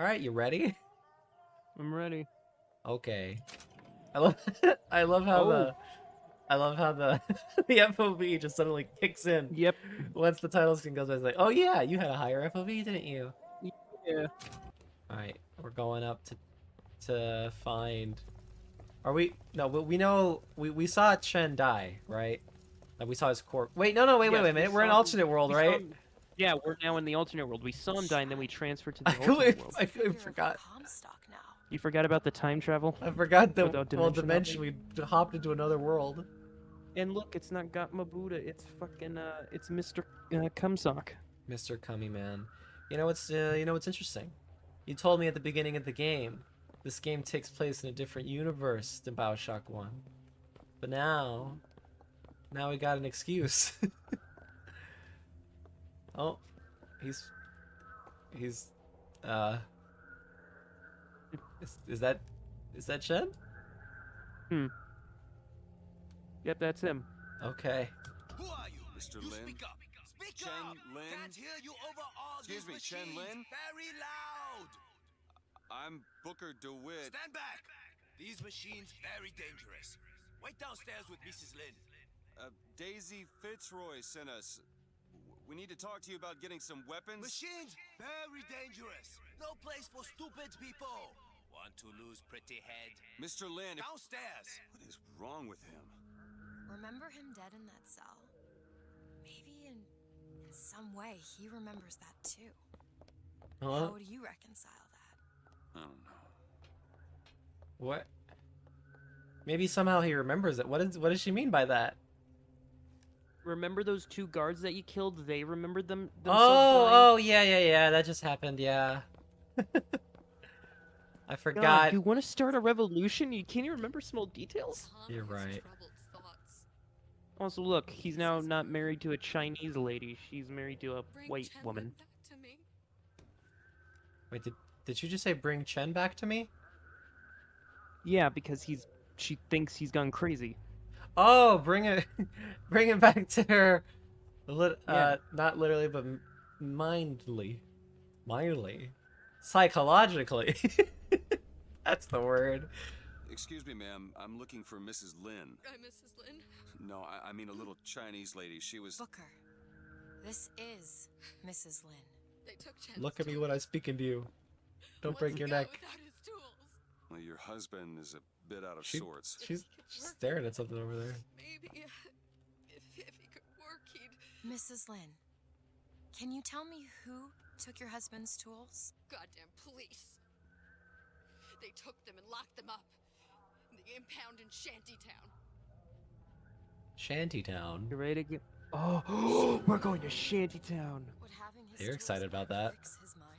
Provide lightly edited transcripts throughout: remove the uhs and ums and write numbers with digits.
Alright, you ready? I'm ready. Okay. I love I love how the the FOV just suddenly kicks in Yep. once the title screen goes by. It's like, oh yeah, you had a higher FOV, didn't you? Yeah. Alright, we're going up to find. Are we? No, we know we saw Chen die, right? Like we saw his corpse. Wait, no, wait Yes, a minute. We're in alternate world, right? Yeah, we're now in the alternate world. We saw him die, and then we transferred to I the alternate world. completely forgot. You forgot about the time travel? I forgot the Without dimension. We hopped into another world. And look, it's not Got Mabuda. It's fucking it's Mr. Cumsock. Mr. Cummy Man. You know what's interesting? You told me at the beginning of the game, this game takes place in a different universe than Bioshock 1. But now we got an excuse. Oh, he's uh is that Chen? Yep, that's him. Okay. Who are you? Mr. You Lin? speak up. Speak Chen up. Lin? Can't hear you over all Excuse these me, Chen machines. Lin? Very loud. I'm Booker DeWitt. Stand back. These machines very dangerous. Wait downstairs with Mrs. Lin. Daisy Fitzroy sent us. We need to talk to you about getting some weapons. Machines very dangerous. No place for stupid people. Want to lose pretty head? Mr. Lin, Downstairs. what is wrong with him? Remember him dead in that cell? Maybe in some way he remembers that too. Huh? How do you reconcile that? I don't know. What? Maybe somehow he remembers it. What does she mean by that? Remember those two guards that you killed? They remembered themselves Oh, dying? yeah. That just happened, yeah. I God, forgot. you want to start a revolution? Can't you remember small details? You're right. Also, look, he's now not married to a Chinese lady. She's married to a white woman. Wait, did you just say bring Chen back to me? Yeah, because she thinks he's gone crazy. Oh, bring it back to her. Yeah. Not literally, but mildly, psychologically. That's the word. Excuse me, ma'am. I'm looking for Mrs. Lin. I'm Mrs. Lin. No, I mean a little Chinese lady. She was. Booker, this is Mrs. Lin. They took Chen's Look at me when I'm speaking to you. Don't What's break he your got neck. without his tools? Well, your husband is a bit out of She- sorts. She's staring at something over there. Maybe if he could work, he'd. Mrs. Lin, can you tell me who took your husband's tools? Goddamn police. They took them and locked them up in the impound in Shantytown. Shantytown. You ready to get? Oh, we're going to Shantytown. Would having his They're tools excited about back that. fix his mind?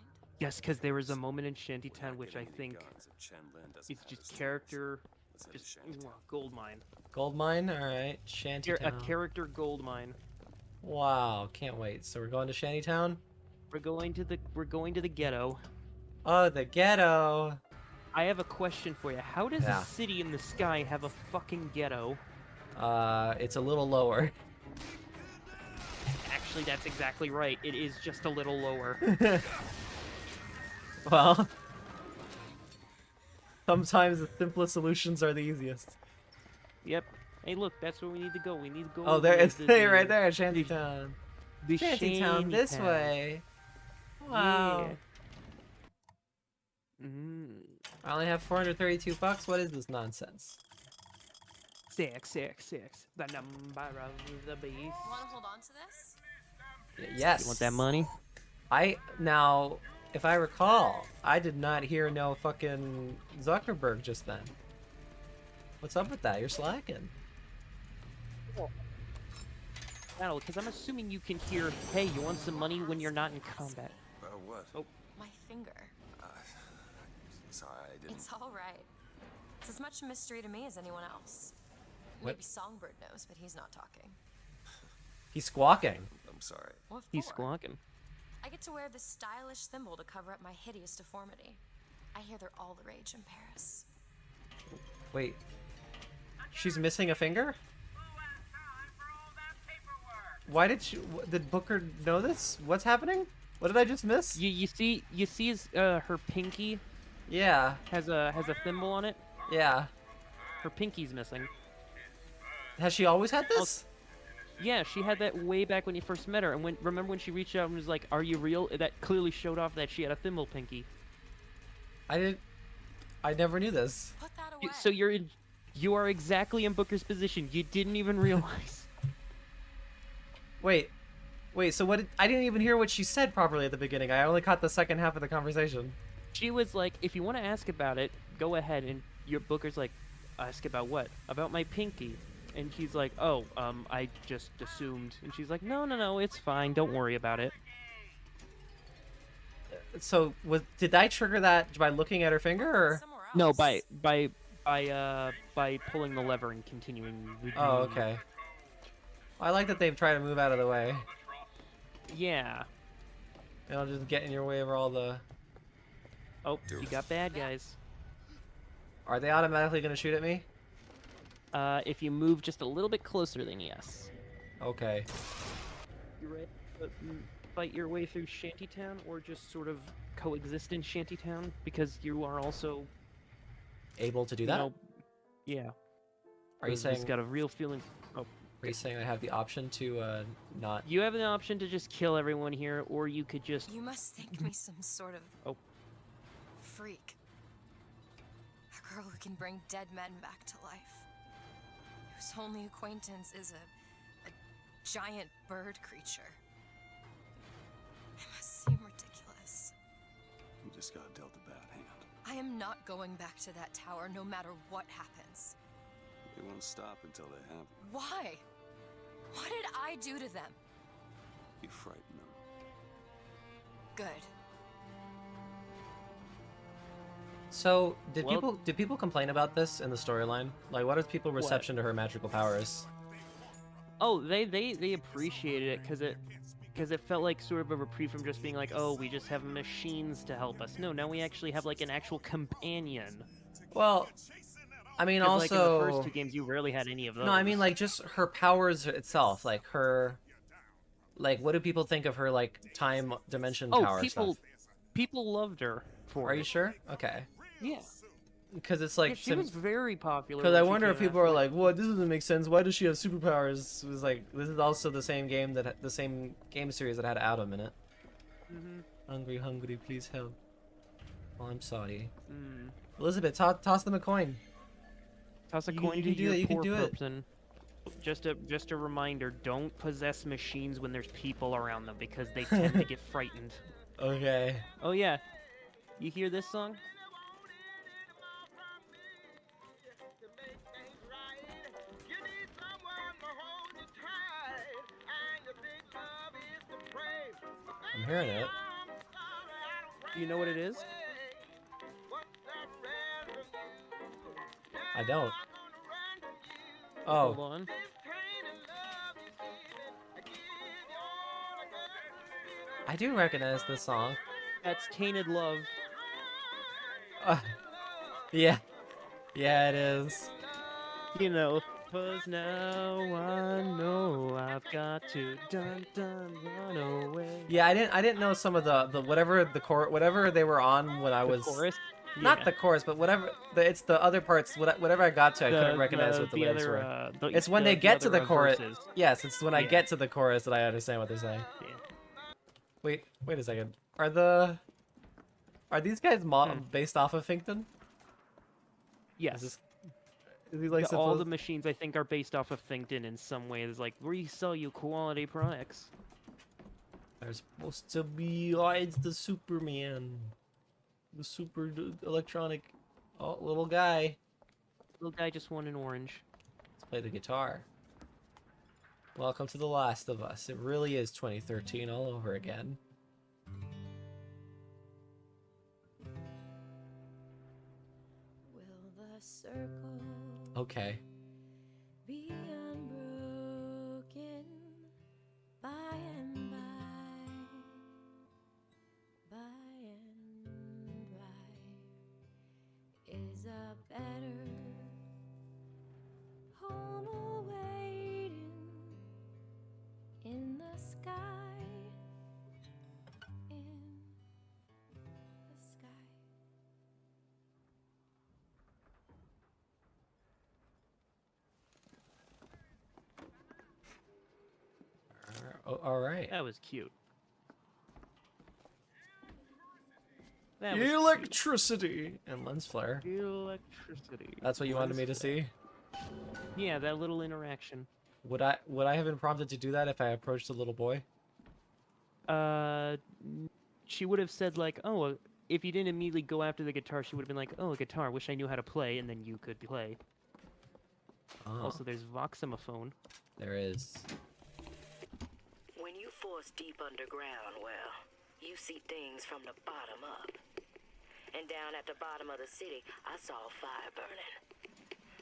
Yes, because there was a moment in We're Shantytown not which I getting any think guns if Chen Lin doesn't is have just his tools. character, Let's head to just Shantytown. gold mine. Gold mine. All right. A Shantytown. character gold mine. Wow. Can't wait. So we're going to Shantytown. We're going to the ghetto. Oh, the ghetto. I have a question for you. How does Yeah. a city in the sky have a fucking ghetto? It's a little lower. Actually, that's exactly right. It is just a little lower. Well, sometimes the simplest solutions are the easiest. Yep. Hey, look, that's where we need to go. We need to go. Oh, there it's the- right there, Shantytown. The Shantytown this Shantytown. way. Wow. Yeah. Mm. I only have 432 bucks. What is this nonsense? 666. The number of the beast. Want to hold on to this? Yes. You want that money? Now, if I recall, I did not hear no fucking Zuckerberg just then. What's up with that? You're slacking. Battle, because I'm assuming you can hear, hey, you want some money when you're not in combat. What? Oh. My finger. Sorry, I didn't. It's all right. It's as much a mystery to me as anyone else. What? Maybe Songbird knows, but he's not talking. He's squawking. I'm sorry. What He's for? squawking. I get to wear this stylish thimble to cover up my hideous deformity. I hear they're all the rage in Paris. Wait. She's missing a finger? Why did Booker know this? What's happening? What did I just miss? You see his her pinky Yeah, has a thimble on it. yeah. Her pinky's missing. Has she always had Oh, this? Yeah, she had that way back when you first met her. And remember when she reached out and was like, "Are you real?" That clearly showed off that she had a thimble pinky. I never knew this. Put that away. So you are exactly in Booker's position. You didn't even realize. Wait, so I didn't even hear what she said properly at the beginning. I only caught the second half of the conversation. She was like, "If you want to ask about it, go ahead." And your Booker's like, "Ask about what? About my pinky?" And he's like, "Oh, I just assumed." And she's like, "No, it's fine. Don't worry about it." So did I trigger that by looking at her finger, or? Somewhere No, else. by pulling the lever and continuing the Oh, dream. okay. I like that they've tried to move out of the way. Yeah. And I'll just get in your way of all the... Oh, you got bad guys. Are they automatically going to shoot at me? If you move just a little bit closer, then yes. Okay. You ready to fight your way through Shantytown, or just sort of coexist in Shantytown? Because you are also, Able to do you that? know, yeah. Are you Just saying... got a real feeling. Oh, Are you saying I have the option to not? you have an option to just kill everyone here, or you could just. You must think me some sort of Oh. freak. A girl who can bring dead men back to life. Whose only acquaintance is a giant bird creature. It must seem ridiculous. You just got dealt a bad hand. I am not going back to that tower no matter what happens. They won't stop until they have you. Why? What did I do to them? You frighten them. Good. So did Well- people complain about this in the storyline? Like, what is people's reception to her magical powers? Oh, they appreciated it because it felt like sort of a reprieve from just being like, oh, we just have machines to help us. No, now we actually have like an actual companion. Well, I mean, 'Cause, like in the also first two games, you rarely had any of those. no, I mean like just her powers itself, like her, like what do people think of her like time dimension power stuff? people loved her for Are it. you sure? Okay, Yeah. because it's Yeah, like she was very popular. because I when she wonder if came people out. are like, "What? This doesn't make sense. Why does she have superpowers?" It was like this is also the same game the same game series that had Adam in it. Hungry, hungry, please help. Oh, I'm sorry. Elizabeth, toss them a coin. Toss a You- coin you to can do your it, you can poor do it. person. Just a reminder: don't possess machines when there's people around them because they tend to get frightened. Okay. Oh yeah, you hear this song? I'm hearing it. Do you know what it is? I don't. Hold Oh, on. I do recognize this song. That's Tainted Love. Uh, yeah. Yeah, it is. You know, 'cause now I know I've got to dun run away. Yeah, I didn't know some of the whatever they were on when I The was chorus. not Yeah. the chorus, but it's the other parts. Whatever I got to, I couldn't recognize what the lyrics other, were. the- It's when they the get to other, the chorus. verses. Yes, it's when I Yeah. get to the chorus that I understand what they're saying. Yeah. Wait a second. Are these guys based off of Finkton? Yes. Is he like all the supposed? machines I think are based off of Finkton in some ways. Like we sell you quality products. They're supposed to be. Oh, it's the Superman, the electronic little guy. Little guy just won an orange. Let's play the guitar. Welcome to The Last of Us. It really is 2013 all over again. Will the circle Okay. be unbroken by and by and by is a better home awaiting in the sky Oh, all right. That was cute. That was Electricity and lens flare. cute. Electricity. That's what you wanted me to see. Yeah, that little interaction. Would I have been prompted to do that if I approached a little boy? She would have said like, "Oh, if you didn't immediately go after the guitar, she would have been like, "Oh, a guitar. Wish I knew how to play," and then you could play. Oh, Also, there's Voxomophone. there is. When you force deep underground, well, you see things from the bottom up. And down at the bottom of the city, I saw a fire burning.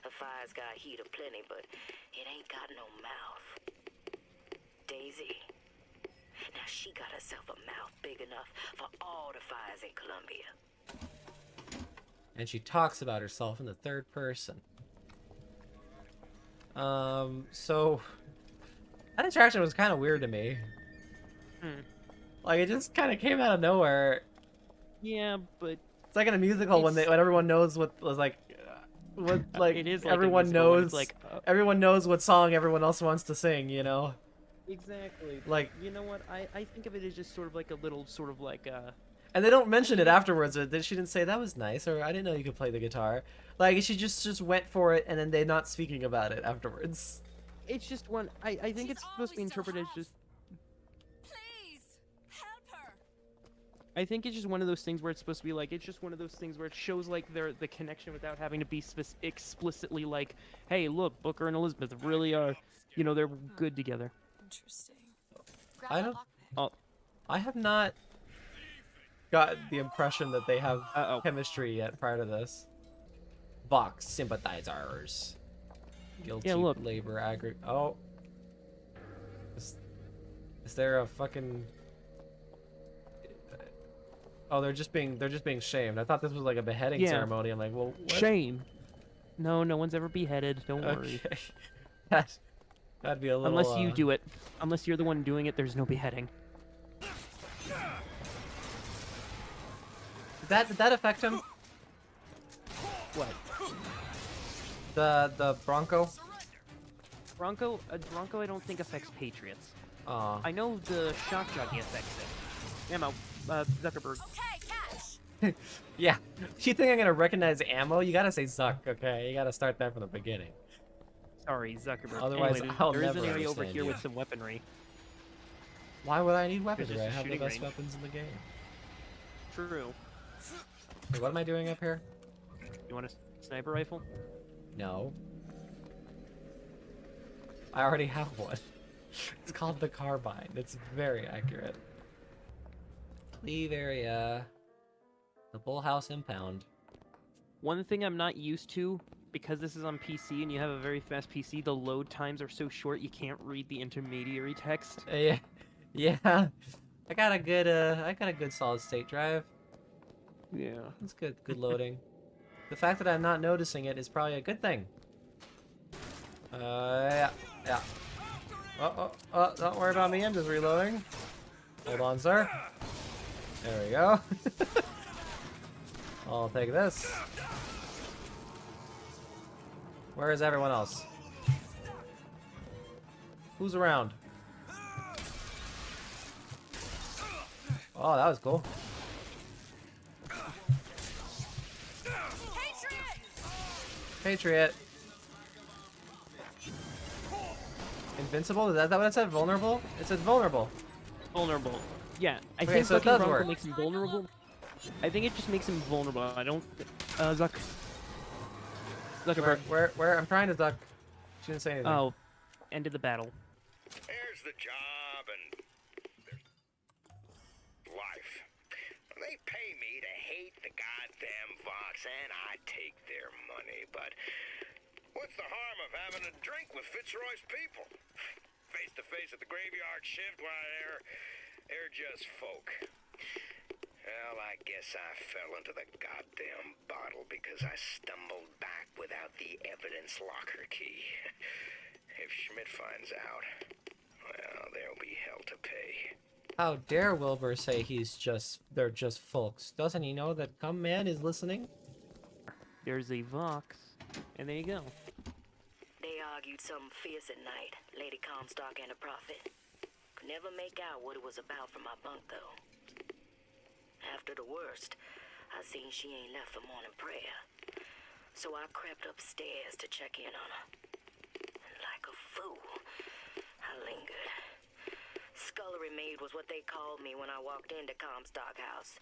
The fire's got heat aplenty, but it ain't got no mouth. Daisy. Now she got herself a mouth big enough for all the fires in Colombia. And she talks about herself in the third person. So that interaction was kind of weird to me. Like it just kind of came out of nowhere. Yeah, but It's like in a musical when everyone knows what was like, what like, it is like a everyone musical when knows it's like, everyone knows what song everyone else wants to sing. You know. exactly. Like, you know what? I think of it as just sort of like a little sort of like and they don't mention it afterwards. She didn't say that was nice, or I didn't know you could play the guitar. Like she just went for it, and then they're not speaking about it afterwards. it's just one. I think it's supposed to be interpreted as just. Please, help her. I think it's just one of those things where it's supposed to be like, it's just one of those things where it shows like the connection without having to be explicitly like, hey, look, Booker and Elizabeth really are, you know, they're good together. Interesting. I don't- Oh, I have not got the impression that they have Uh-oh. chemistry yet prior to this. Vox sympathizers. Guilty Yeah, look. labor aggregate. Oh. Is there a fucking... Oh, they're just being shamed. I thought this was like a beheading Yeah. ceremony. I'm like, well, what? shame. No one's ever beheaded. Don't worry. Okay. That'd be a little... Unless you do it. Unless you're the one doing it, there's no beheading. Did that affect him? What? The Bronco? Bronco I don't think affects Patriots. Aw. I know the shock jockey affects it. Ammo, Zuckerberg. Okay, catch. Yeah. You think I'm gonna recognize ammo? You gotta say Zuck, okay? You gotta start that from the beginning. Sorry, Zuckerberg. Otherwise, anyway, I'll there is an never area over understand here you. with some weaponry. Why would I need weapons? There's I just a have the shooting best range. weapons in the game. True. Wait, what am I doing up here? You want a sniper rifle? No. I already have one. It's called the carbine. It's very accurate. Leave area. The Bullhouse Impound. One thing I'm not used to, because this is on PC and you have a very fast PC, the load times are so short you can't read the intermediary text. Yeah. Yeah. I got a good solid state drive. Yeah. It's good loading. The fact that I'm not noticing it is probably a good thing. Yeah. Oh, don't worry about me, I'm just reloading. Hold on, sir. There we go. I'll take this. Where is everyone else? Who's around? Oh, that was cool. Patriot. Invincible? Is that what it said? Vulnerable? It said vulnerable. Vulnerable. Yeah, I Okay, think so it fucking does Bronco work. makes him vulnerable. I think it just makes him vulnerable. I don't. Zuckerberg. Where? I'm trying to duck. She didn't say anything. Oh, end of the battle. Here's the job and there's life. They pay me to hate the goddamn Vox and I take their money, but what's the harm of having a drink with Fitzroy's people? Face to face at the graveyard shift, why they're just folk. Well, I guess I fell into the goddamn bottle because I stumbled back without the evidence locker key. If Schmidt finds out, well, there'll be hell to pay. How dare Wilbur say they're just folks? Doesn't he know that Come Man is listening? There's a Vox, and there you go. They argued something fierce at night, Lady Comstock and the Prophet. Never make out what it was about from my bunk, though. After the worst, I seen she ain't left for morning prayer. So I crept upstairs to check in on her. And like a fool, I lingered. Scullery maid was what they called me when I walked into Comstock House.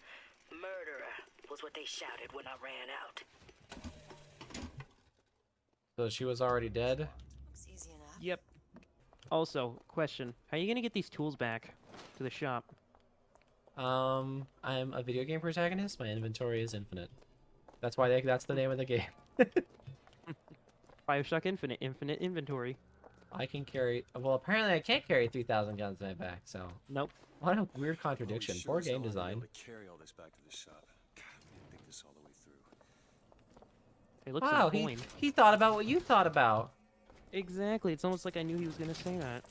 Murderer was what they shouted when I ran out. So she was already dead? Looks easy enough. Yep. Also, question: how are you gonna get these tools back to the shop? I'm a video game protagonist. My inventory is infinite. That's why that's the name of the game. Bioshock Infinite, infinite inventory. I can carry. Well, apparently I can't carry 3,000 guns in my back. So Nope. what a weird contradiction. Sure Poor as hell game I'm gonna be design. able to carry all this back to the shop. God, we didn't think this all the way through. Hey, look Wow, for the coin. he thought about what you thought about. Exactly. It's almost like I knew he was gonna say that.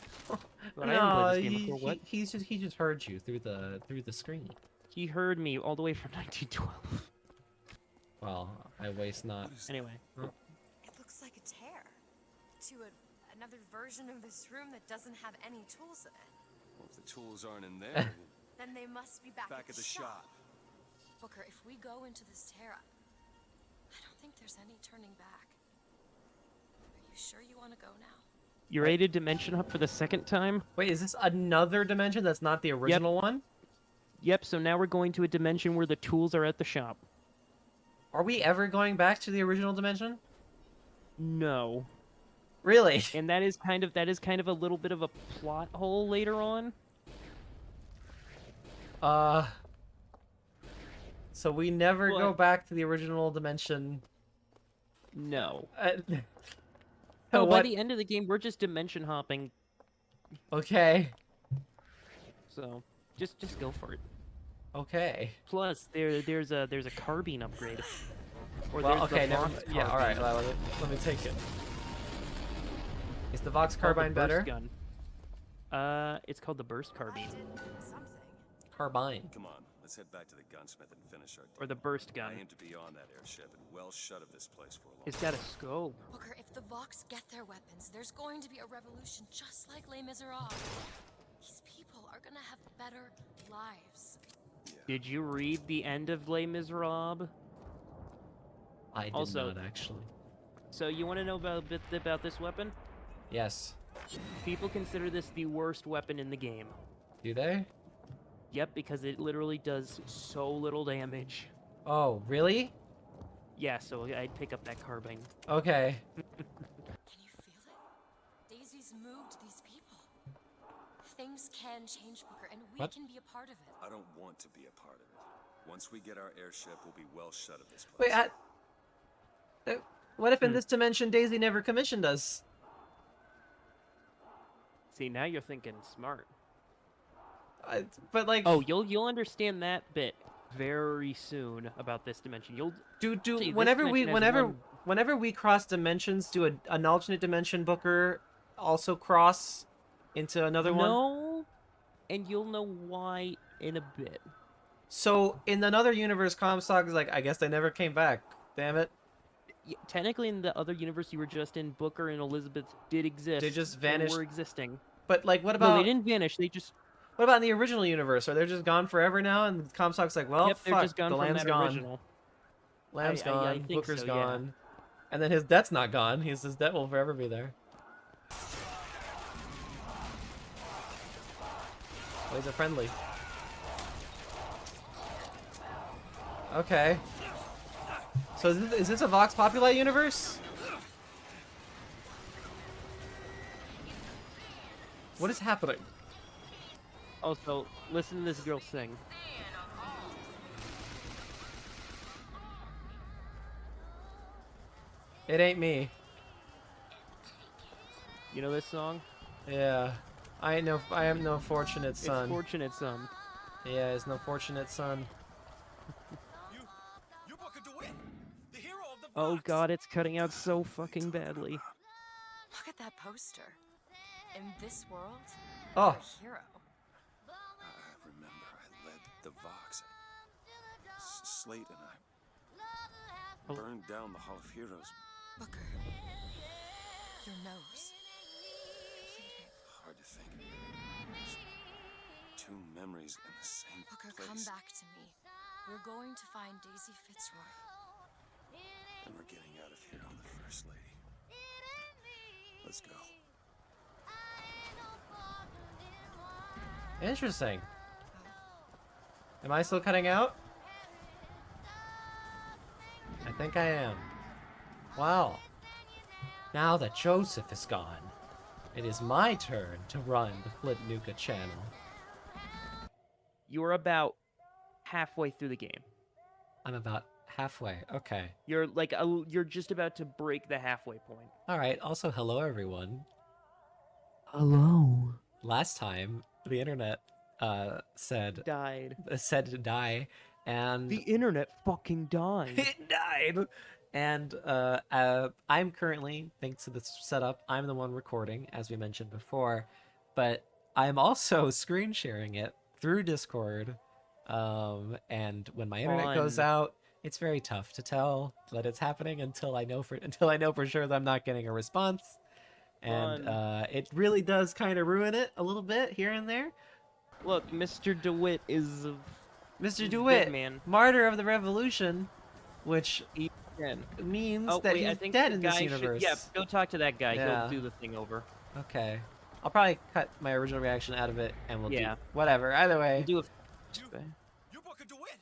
But I No, haven't played this game before. What? he just heard you through the screen. He heard me all the way from 1912. Well, I waste not. Anyway. It looks like a tear to another version of this room that doesn't have any tools in it. Well, if the tools aren't in there, Then they must be back back at the shop. Booker, if we go into this tear, I don't think there's any turning back. Are you sure you want to go now? You ready to dimension hop for the second time? Wait, is this another dimension that's not the original one? Yep, so now we're going to a dimension where the tools are at the shop. Are we ever going back to the original dimension? No. Really? And that is kind of a little bit of a plot hole later on. So we never go What? back to the original dimension. No. Oh, Oh, by what? the end of the game, we're just dimension hopping, Okay. so just go for it. Okay. Plus, there's a carbine upgrade. Or Well, there's okay, the never, Vox yeah, all right. carbine. Let me take it. Is the Vox It's called the carbine burst better? gun. It's called the burst I carbine did something. Carbine. Come on, let's head back to the gunsmith and finish our or deal. the burst I gun. aim to be on that airship and well shut of this place for a long It's got a scope. Booker, if the Vox get their weapons, there's going to be a revolution just like Les Miserables. These people are gonna have better lives. Did you read the end of Les Miserables? I did Also- not actually. So you want to know a bit about this weapon? Yes. People consider this the worst weapon in the game. Do they? Yep, because it literally does so little damage. Oh, really? Yeah, so I'd pick up that carbine. Okay. Can you feel it? Daisy's moved these people. Things can change, Booker, and we What? can be a part of it. I don't want to be a part of it. Once we get our airship, we'll be well shut of this place. Wait, what if in this dimension Daisy never commissioned us? See, now you're thinking smart. But like, Oh, you'll understand that bit very soon about this dimension. You'll do see, this whenever we dimension has whenever one- we cross dimensions, do an alternate dimension Booker also cross into another one? No, and you'll know why in a bit. So in another universe, Comstock is like, I guess they never came back. Damn it. Technically, in the other universe you were just in, Booker and Elizabeth did exist. They just and vanished. were existing. But like, what No, about they didn't vanish. They just what about in the original universe? Are they just gone forever now? And Comstock's like, well, yep, they're fuck, just gone the from lamb's that gone. original. Lamb's I gone. think Booker's so, yeah. gone. And then his debt's not gone. His debt will forever be there. Oh, he's a friendly. Okay. So is this a Vox Populi universe? What is happening? Also, listen to this girl sing. It ain't me. You know this song? Yeah. I am no fortunate son. It's Fortunate Son. Yeah, it's no fortunate son. You're Booker DeWitt, the hero of the Oh Vox. god, it's cutting out so fucking badly. Look at that poster. In this world, Oh. you're a hero. I remember I led the Vox. Slate and I burned down the Hall of Heroes. Booker, your nose. Bleeding. Hard to think. two memories in the same Booker, place. come back to me. We're going to find Daisy Fitzroy. And we're getting out of here on the First Lady. Let's go. Interesting. Am I still cutting out? I think I am. Well, now that Joseph is gone, it is my turn to run the Flint Nuka channel. You're about halfway through the game. I'm about halfway. Okay. You're like you're just about to break the halfway point. All right. Also, hello everyone. Hello. Last time, the internet said Died. to die, and The internet fucking died. it died. And I'm currently, thanks to this setup, I'm the one recording, as we mentioned before, but I'm also screen sharing it through Discord. And when my internet goes Fun. out, it's very tough to tell that it's happening until I know for sure that I'm not getting a response. And Fun. it really does kind of ruin it a little bit here and there. Look, Mr. DeWitt is Mr. He's DeWitt, dead, man. martyr of the revolution, which dead. means Oh that wait, I he's think dead the in this guy universe. should. Yeah, go talk to that guy. Yeah. He'll do the thing over. Okay. I'll probably cut my original reaction out of it, and we'll do Yeah. whatever. Either way. We'll do You're Booker DeWitt,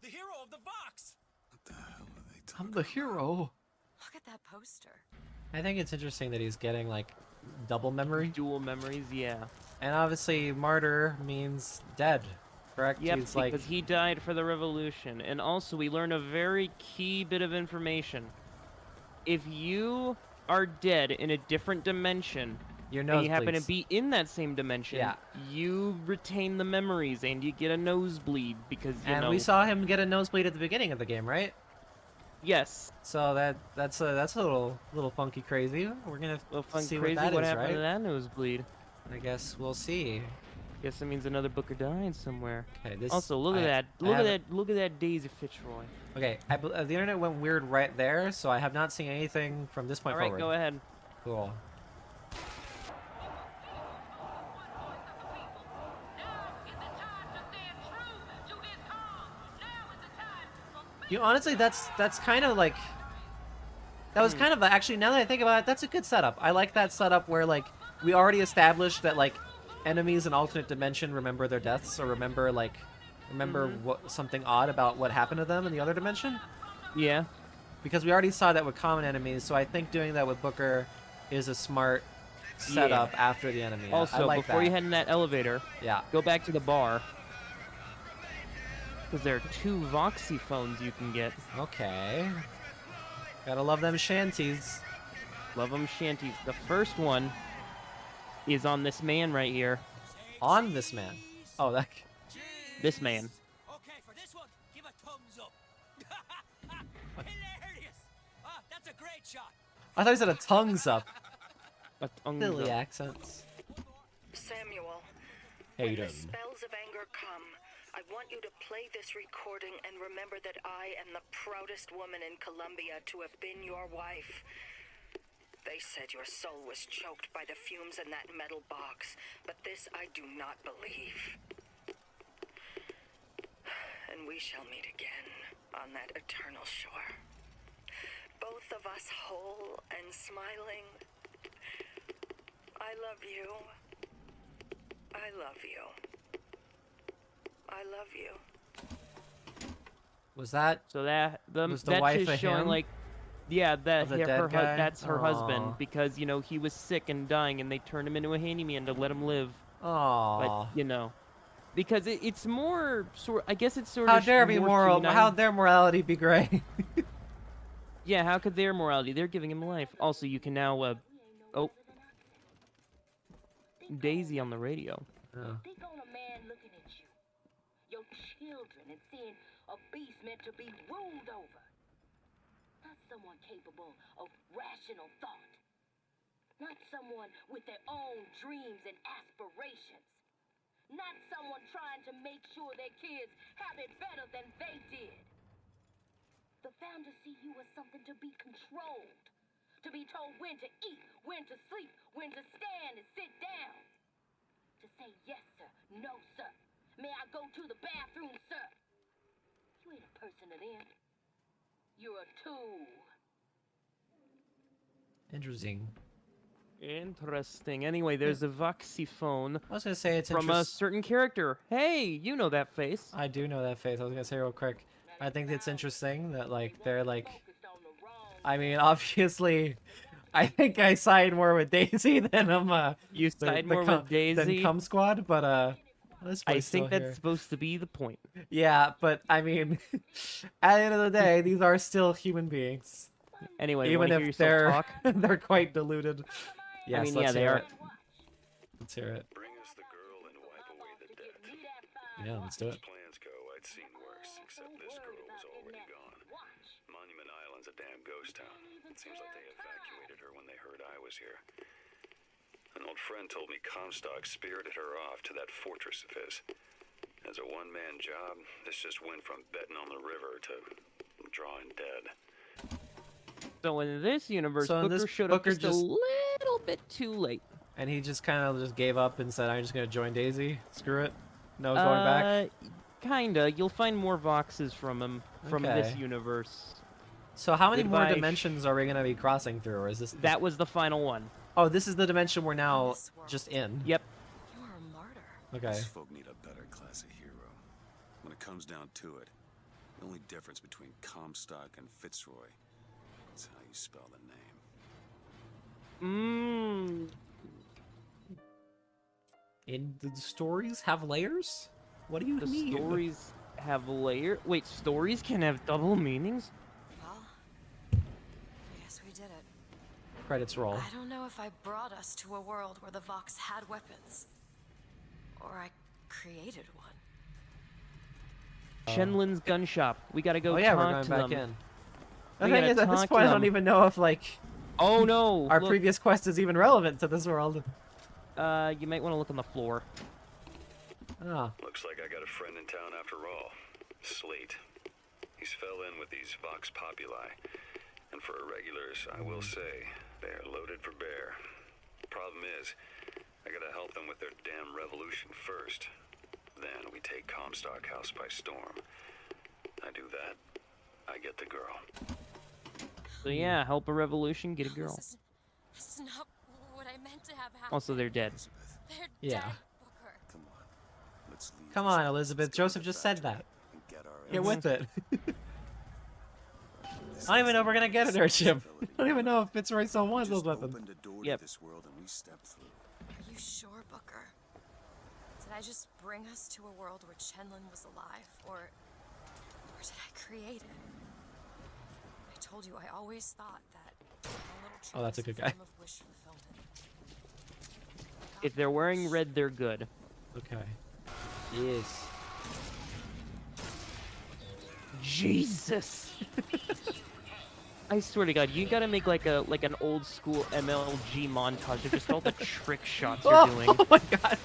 the hero of the Vox. What the hell are they talking I'm the hero. Look at that poster. I think it's interesting that he's getting, like, double memory. dual memories. Yeah. And obviously, martyr means dead, correct? Yep, He's like, because he died for the revolution. And also, we learned a very key bit of information. If you are dead in a different dimension, your and nose you happen to bleeds. be in that same dimension, Yeah. you retain the memories and you get a nosebleed because, you And know... we saw him get a nosebleed at the beginning of the game, right? Yes. So that's a little funky crazy. We're gonna Well, fun, see crazy. what that is, happened right? to that nosebleed? I guess we'll see. Guess that means another Booker died somewhere. Okay, this. Also, look at that. Look at that Daisy Fitzroy. Okay, the internet went weird right there, so I have not seen anything from this point All right, forward. go ahead. Cool. You know, honestly, that's kind of like that was kind of actually, now that I think about it, that's a good setup. I like that setup where like we already established that like enemies in alternate dimension remember their deaths or remember what something odd about what happened to them in the other dimension. Yeah. Because we already saw that with common enemies, so I think doing that with Booker is a smart setup after the enemy. Also, I like before you that. head in that elevator, Yeah. go back to the bar. Because there are 2 Voxy phones you can get. Okay. Gotta love them shanties. Love 'em shanties. The first one is on this man right here. On this man. Oh, that. This man. Okay, for this one, give a thumbs up. Hilarious. That's a great shot. I thought he said a tongues up. A tongue Silly up. accents. Samuel, Hey, when the done. spells of anger come, I want you to play this recording and remember that I am the proudest woman in Colombia to have been your wife. They said your soul was choked by the fumes in that metal box, but this I do not believe. And we shall meet again on that eternal shore. Both of us whole and smiling. I love you. I love you. I love you. Was that So that Was the that's wife just a showing him? like, yeah, that Of the yeah, dead her guy? that's her Aw. husband because you know he was sick and dying and they turned him into a handyman to let him live. Aww. But you know, because it's more sort. I guess it's sort How of dare it be more moral? humanized. How dare morality be gray? Yeah, how could their morality? They're giving him life. Also, you can now oh, Daisy on the radio. Oh. Think on a man looking at you, your children, and seeing a beast meant to be ruled over. Not someone capable of rational thought. Not someone with their own dreams and aspirations. Not someone trying to make sure their kids have it better than they did. The founders see you as something to be controlled. To be told when to eat, when to sleep, when to stand and sit down. To to say yes, sir, no, sir. May I go to the bathroom, sir? You ain't a person to them. You're a tool. Interesting. Interesting. Anyway, there's a voxiphone I was gonna say it's from a certain character. Hey, you know that face. I do know that face. I was gonna say real quick. I think it's interesting that like they're like. I mean, obviously, I think I side more with Daisy than You side more with Daisy? than Cum Squad, but this I boy's still think that's here. supposed to be the point. Yeah, but I mean, at the end of the day, these are still human beings. Anyway, Even wanna hear if yourself they're talk? they're quite deluded. Yes, mean, let's yeah, they hear are. it. Let's hear it. Bring us the girl and wipe away the debt. Yeah, let's do it. As plans go, I'd seen worse, except this girl was already gone. Monument Island's a damn ghost town. It seems like they evacuated her when they heard I was here. An old friend told me Comstock spirited her off to that fortress of his. As a one-man job, this just went from betting on the river to drawing dead. So in this universe, So in Booker this, showed up Booker just a little bit too late. And he just kind of just gave up and said, "I'm just gonna join Daisy. Screw it. No going back." Kinda. You'll find more voxes from him from this Okay. universe. So how many more Goodbye, dimensions are we gonna be crossing through, or is this? That was the final one. Oh, this is the dimension we're now This world. just in. Yep. You are a martyr. Okay. These folk need a better class of hero. When it comes down to it, the only difference between Comstock and Fitzroy is how you spell the name. And the stories have layers? What do you The mean? stories have layer. Wait, stories can have double meanings? Well, I guess we did it. Credits roll. I don't know if I brought us to a world where the Vox had weapons. Or I created one. Shenlin's gun shop. We gotta go Oh yeah, talk we're going to back them. in. The We thing gotta is, at this talk to point, I don't them. even know if like Oh no! our look, previous quest is even relevant to this world. You might want to look on the floor. Oh. Looks like I got a friend in town after all. Slate. He's fell in with these Vox Populi. And for irregulars, I will say, they're loaded for bear. Problem is, I gotta help them with their damn revolution first. Then we take Comstock House by storm. I do that, I get the girl. So yeah, help a revolution, get a girl. This is not what I meant to have happen. Also, they're dead. They're Yeah. dead, Booker. Come on. Let's leave Come this on, place. Elizabeth. Let's go to Joseph the just said factory that. and get our Get ass. with it. This I don't even is know if we're gonna get an airship. responsibility. I don't even know if Fitzroy still We wants those just weapons. opened a door Yep. to this world and we stepped through. Are you sure, Booker? Did I just bring us to a world where Chenlin was alive, or did I create it? I told you I always thought that my little tree Oh, that's a was good form guy. of wish fulfillment. If they're wearing red, they're good. Okay. Yes. Jesus. I swear to God, you gotta make like an old school MLG montage of just all the trick shots you're doing. Oh my god.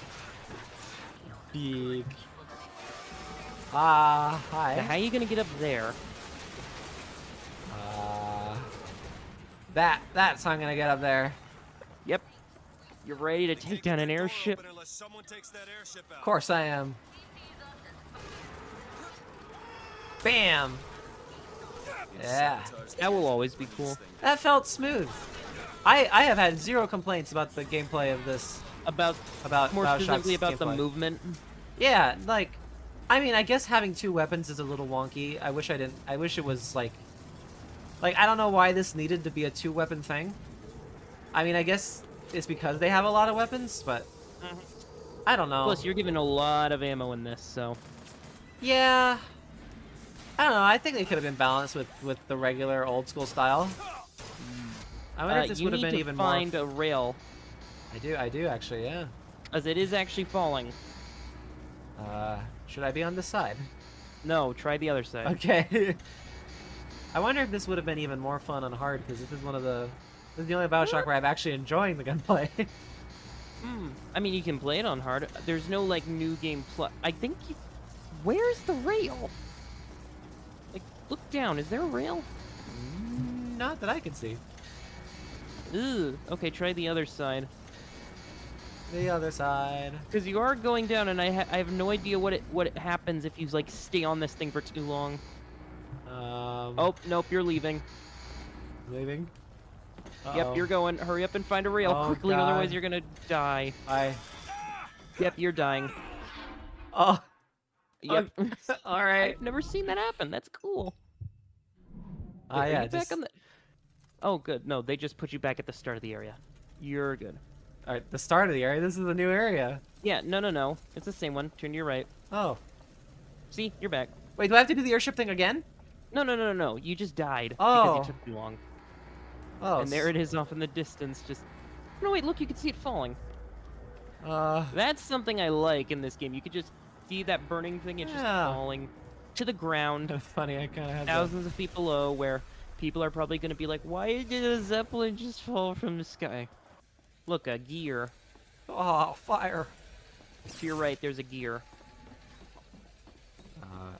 Big. Hi. Now, how are you gonna get up there? That's how I'm gonna get up there. Yep. You're ready to take down an airship. Unless someone takes that airship out. Of course I am. Bam. Yeah. That will always be cool. That felt smooth. I have had zero complaints about the gameplay of this. About more Bioshock's specifically about the gameplay. movement. Yeah, like, I mean, I guess having two weapons is a little wonky. I wish it was like, I don't know why this needed to be a two-weapon thing. I mean, I guess it's because they have a lot of weapons, but I don't know. Plus, you're given a lot of ammo in this, so. Yeah. I don't know. I think they could have been balanced with the regular old school style. I wonder if this you would have need been to even find more. a rail, I do actually, yeah. as it is actually falling. Should I be on this side? No, try the other side. Okay. I wonder if this would have been even more fun on hard, because this is the only Bioshock where I'm actually enjoying the gunplay. I mean, you can play it on hard. There's no like new game plus. I think. Where's the rail? Like, look down. Is there a rail? Not that I can see. Ugh. Okay, try the other side. The other side. Because you are going down, and I have no idea what it happens if you like stay on this thing for too long. Oh nope, you're leaving. Leaving? Yep, Uh-oh. you're going. Hurry up and find a rail Oh, quickly, otherwise God. you're gonna die. Yep, you're dying. Oh. Yep. All right. I've never seen that happen. That's cool. Ah, Wait, are yeah, you back on the? Oh, good. No, they just put you back at the start of the area. You're good. All right, the start of the area. This is the new area. Yeah, no. It's the same one. Turn to your right. Oh. See, you're back. Wait, do I have to do the airship thing again? No. You just died Oh. because you took too long. Oh. And there it is off in the distance. Just. No, wait. Look, you can see it falling. That's something I like in this game. You could just see that burning thing. It's just falling to the ground. Funny, I kind of have thousands of feet below, where people are probably going to be like, "Why did a zeppelin just fall from the sky?" Look, a gear. Oh, fire. To your right, there's a gear.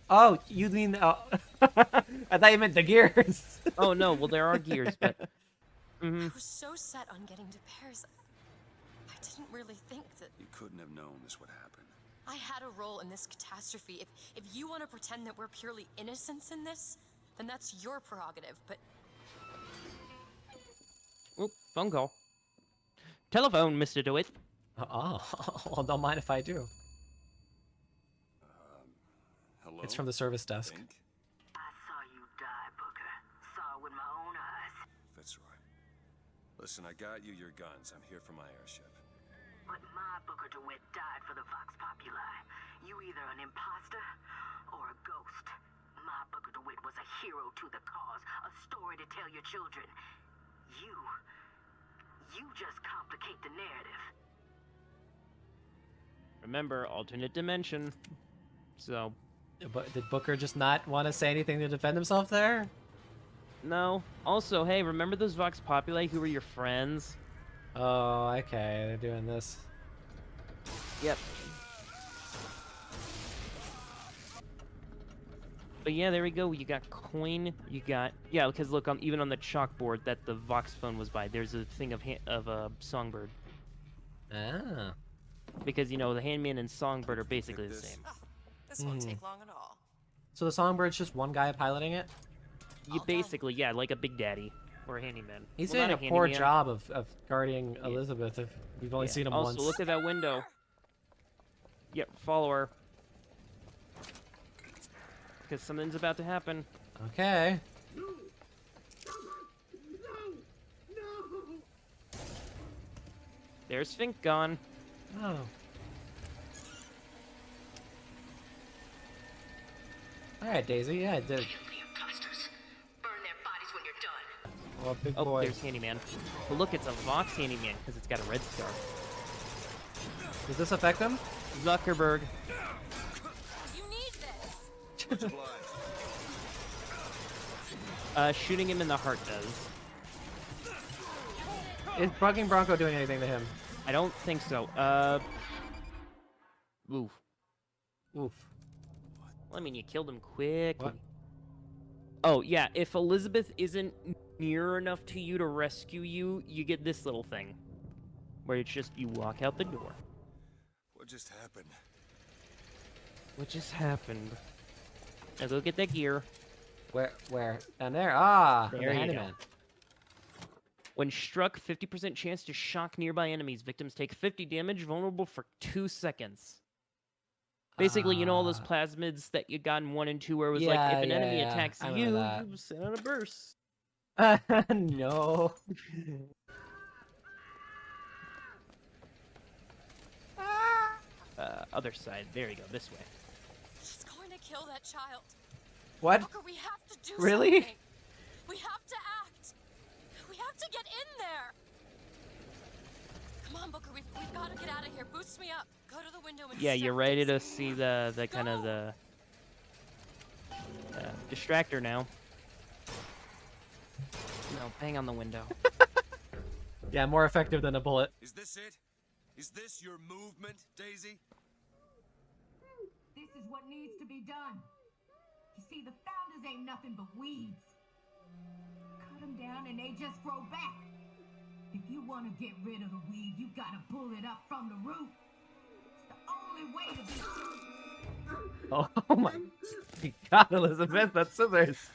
Oh, you mean... Oh. I thought you meant the gears. Oh, no. Well, there are gears, but... I was so set on getting to Paris. I didn't really think that... You couldn't have known this would happen. I had a role in this catastrophe. If you want to pretend that we're purely innocents in this, then that's your prerogative, but... Oop, phone call. Telephone, Mr. DeWitt. Oh, well, don't mind if I do. Hello? It's from the service desk. Think? I saw you die, Booker. Saw it with my own eyes. That's right. Listen, I got you your guns. I'm here for my airship. But my Booker DeWitt died for the Vox Populi. You either an imposter or a ghost. My Booker DeWitt was a hero to the cause, a story to tell your children. You just complicate the narrative. Remember, alternate dimension. So... But did Booker just not want to say anything to defend himself there? No. Also, hey, remember those Vox Populi who were your friends? Oh, okay. They're doing this. Yep. But yeah, there we go. You got coin. You got... Yeah, because look, even on the chalkboard that the Vox phone was by, there's a thing of a songbird. Ah. Because, you know, the Handman and Songbird are basically the same. Oh, this won't take long at all. So the Songbird's just one guy piloting it? You basically, yeah, like a Big Daddy or a handyman. He's Well, doing not a poor handyman. job of guarding Elizabeth if we've only seen him also, once. look at that window. Yep, follow her. Because something's about to happen. Okay. There's Fink gone. Oh. Alright, Daisy. Yeah, I did. Kill the imposters. Burn their bodies when you're done. Oh, big Oh, boy. there's Handyman. But look, it's a Vox Handyman because it's got a red star. Does this affect him? Zuckerberg. You need this. Shooting him in the heart does. Is bugging Bronco doing anything to him? I don't think so. Oof. Oof. Well, I mean, you killed him quickly. What? Oh, yeah, if Elizabeth isn't near enough to you to rescue you, you get this little thing. Where it's just, you walk out the door. What just happened? What just happened? Now go get that gear. Where? Down there? Ah! There the you handyman. go. When struck, 50% chance to shock nearby enemies. Victims take 50 damage, vulnerable for 2 seconds. Basically, you know all those plasmids that you got in 1 and 2 where it was like, if an enemy attacks I you, remember that. you send out a burst. No. Other side. There you go, this way. She's going to kill that child. What? Booker, we have to do Really? something. We have to act. We have to get in there. Come on, Booker. We've got to get out of here. Boost me up. Go to the window and Yeah, you're distract ready us. to see the kind of the distractor now. No, bang on the window. Yeah, more effective than a bullet. Is this it? Is this your movement, Daisy? This is what needs to be done. You see, the founders ain't nothing but weeds. Cut them down and they just grow back. If you want to get rid of the weed, you gotta pull it up from the root. It's the only way to be. Oh my God, Elizabeth, that's scissors.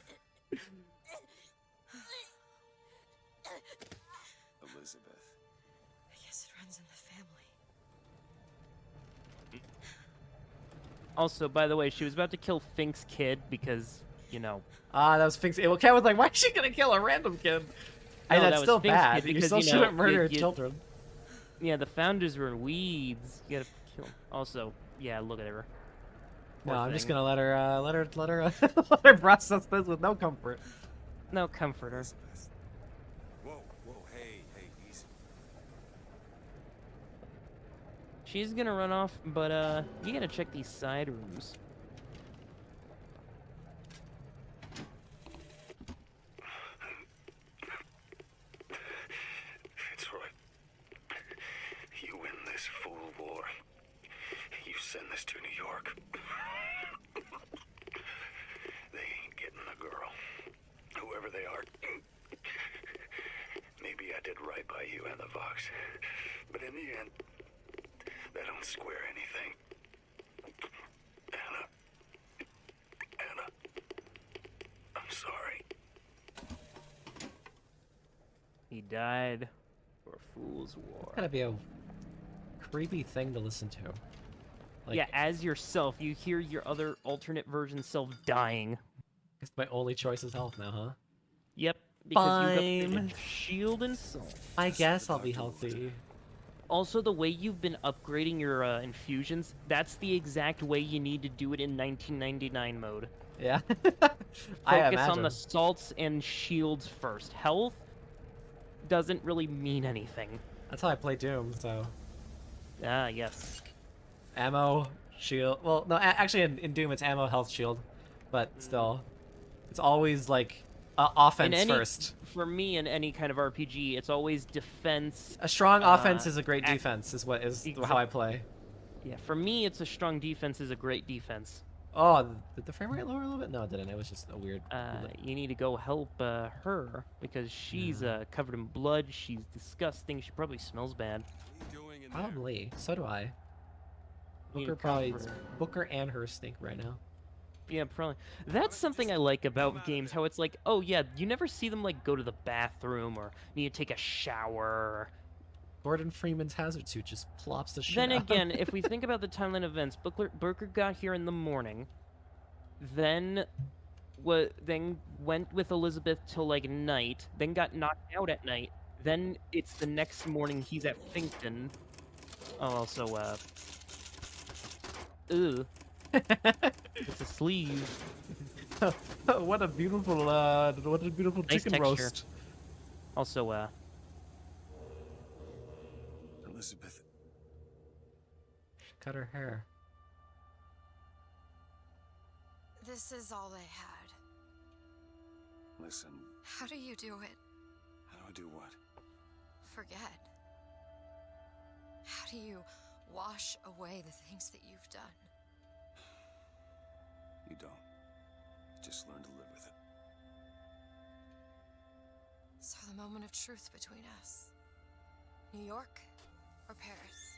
Elizabeth. I guess it runs in the family. Also, by the way, she was about to kill Fink's kid because, you know. Ah, that was Fink's. Well, Kat was like, why is she gonna kill a random kid? No, That's that was still Fink's bad. kid You because, still you know, shouldn't murder you- children. Yeah, the founders were weeds. You gotta kill 'em. Also, yeah, look at her. No, Poor I'm just thing. gonna let her, let her process this with no comfort. No, comfort her. Elizabeth. Whoa, hey, easy. She's gonna run off, but, you gotta check these side rooms. Fitzroy, you win this fool war. You send this to New York. They ain't getting a girl. Whoever they are. Maybe I did right by you and the Vox. But in the end, that don't square anything. Anna, I'm sorry. He died for a fool's war. Gotta be a creepy thing to listen to. Like, Yeah, as yourself, you hear your other alternate version self dying. it's my only choice is health now, huh? Yep, because Fine. you got shield and soul. I guess I'll be healthy. Also, the way you've been upgrading your infusions, that's the exact way you need to do it in 1999 mode. Yeah. I Focus imagine. on the salts and shields first. Health doesn't really mean anything. That's how I play Doom, so. Ah, yes. Ammo, shield. Well, no, actually in Doom it's ammo, health, shield. But still. It's always like offense first. For me, in any kind of RPG, it's always defense. A strong offense is a great act- defense, is how I play. Yeah, for me, it's a strong defense is a great defense. Oh, did the frame rate lower a little bit? No, it didn't. It was just a weird. You need to go help her because she's covered in blood. She's disgusting. She probably smells bad. Probably. So do I. Need Booker to probably. cover her. Booker and her stink right now. Yeah, probably. That's something I like about games. How it's like, oh yeah, you never see them like go to the bathroom or need to take a shower. Gordon Freeman's hazard suit just plops the shit Then out. again, if we think about the timeline events, Booker got here in the morning, then went with Elizabeth till like night, then got knocked out at night, then it's the next morning he's at Finkton. Oh, also, it's a sleeve. what a beautiful Nice chicken texture. roast. Also, Elizabeth. Cut her hair. This is all they had. Listen, How do you do it? how do I do what? Forget. How do you wash away the things that you've done? You don't. You just learn to live with it. So the moment of truth between us. New York or Paris?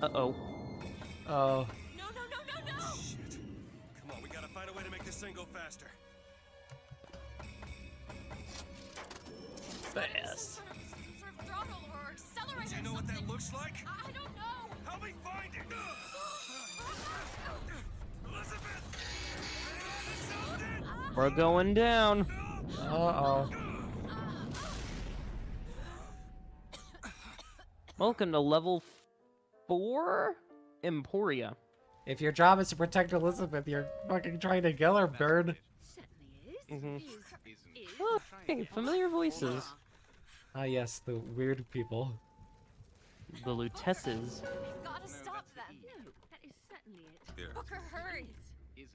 uh-oh. Oh. No, no, no, no, no! Shit. Come on, we gotta find a way to make this thing go faster. Fast. Sort of throttle or accelerator. Do you know what that looks like? I don't know. Help me find it! Elizabeth! We're going down. Uh-oh. Welcome to level 4 Emporia. If your job is to protect Elizabeth, you're fucking trying to kill her, bird. Mm-hmm. Oh, hey, familiar voices. Ah, yes, the weird people. The Lutesses. We've got to stop them. No, that is certainly it. Here. Booker, hurry. Isn't.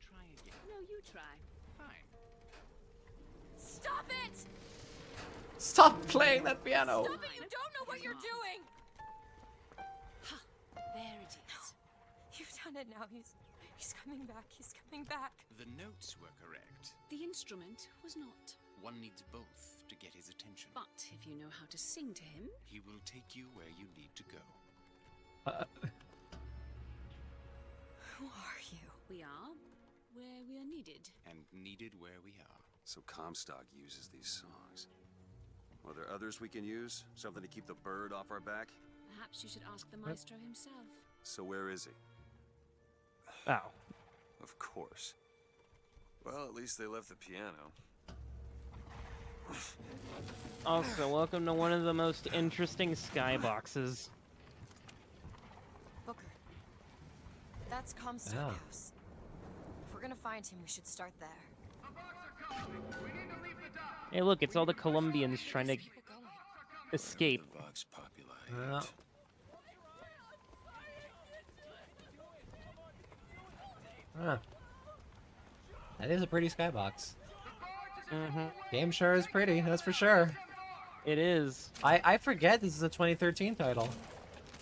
Try again. No, you try. Fine. Stop it! Stop playing that piano! Stop it! You don't know what you're doing! There it is. You've done it now. He's coming back. He's coming back. The notes were correct. The instrument was not. One needs both to get his attention. But if you know how to sing to him, He will take you where you need to go. Who are you? we are where we are needed. And needed where we are. So Comstock uses these songs. Are there others we can use? Something to keep the bird off our back? Perhaps you should ask the maestro himself. So where is he? Oh. Of course. Well, at least they left the piano. Also, welcome to one of the most interesting skyboxes. Booker. That's Comstock Oh. House. If we're gonna find him, we should start there. Hey, look, it's all the Colombians trying to People going. escape. The Vox Populi. Well, huh. That is a pretty skybox. Mm-hmm. Game sure is pretty, that's for sure. It is. I forget this is a 2013 title.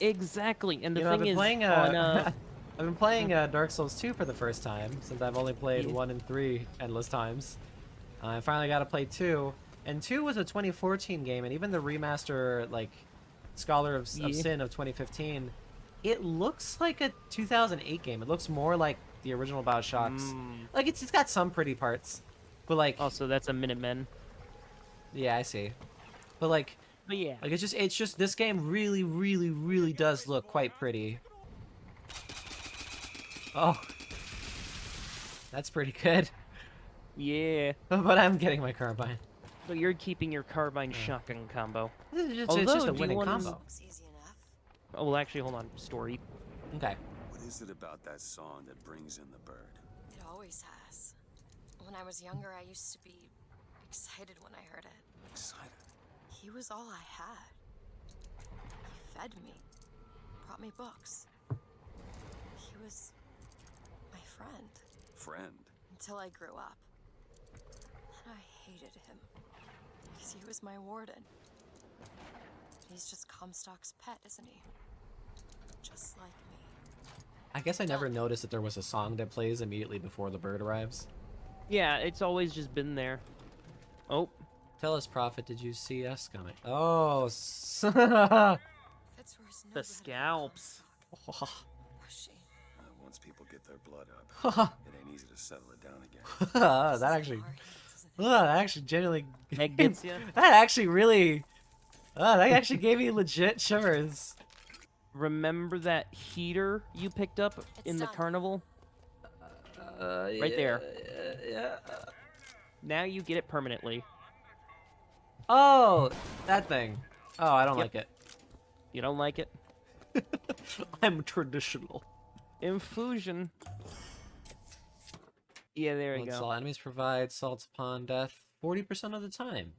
Exactly, and the You know, I've thing been is, playing on, I've been playing Dark Souls 2 for the first time since I've only played Yeah. 1 and 3 endless times. I finally got to play 2, and 2 was a 2014 game, and even the remaster, like Scholar of Yeah. Sin of 2015, it looks like a 2008 game. It looks more like the original Bioshocks. Like it's got some pretty parts, but like also, that's a Minutemen. yeah, I see. But like But yeah. it's just this game really does look quite pretty. Oh, that's pretty good. Yeah. But I'm getting my carbine. But you're keeping your carbine shotgun combo. It's just Although, a do you winning wanna- combo. Looks easy enough. Oh, well, actually, hold on. Story. Okay. What is it about that song that brings in the bird? It always has. When I was younger, I used to be excited when I heard it. Excited. He was all I had. He fed me, brought me books. He was my friend Friend. until I grew up. Then I hated him because he was my warden. He's just Comstock's pet, isn't he? Just like me. I guess I never noticed that there was a song that plays immediately before the bird arrives. Yeah, it's always just been there. Oh, Tell us, Prophet, did you see us coming? Oh, Fitzroy's no the better than scalps. Comstock, was she? Once people get their blood up, it ain't easy to settle it down again. that actually, Hard hits, isn't it? that actually genuinely, That gets ya. that actually really, that actually gave me legit shivers. Remember that heater you picked up in the done. carnival? Right there. Yeah. Now you get it permanently. Oh, that thing. Oh, I don't Yep. like it. You don't like it? I'm traditional. Infusion. Yeah, there you Let's go. all enemies provide salts upon death 40% of the time.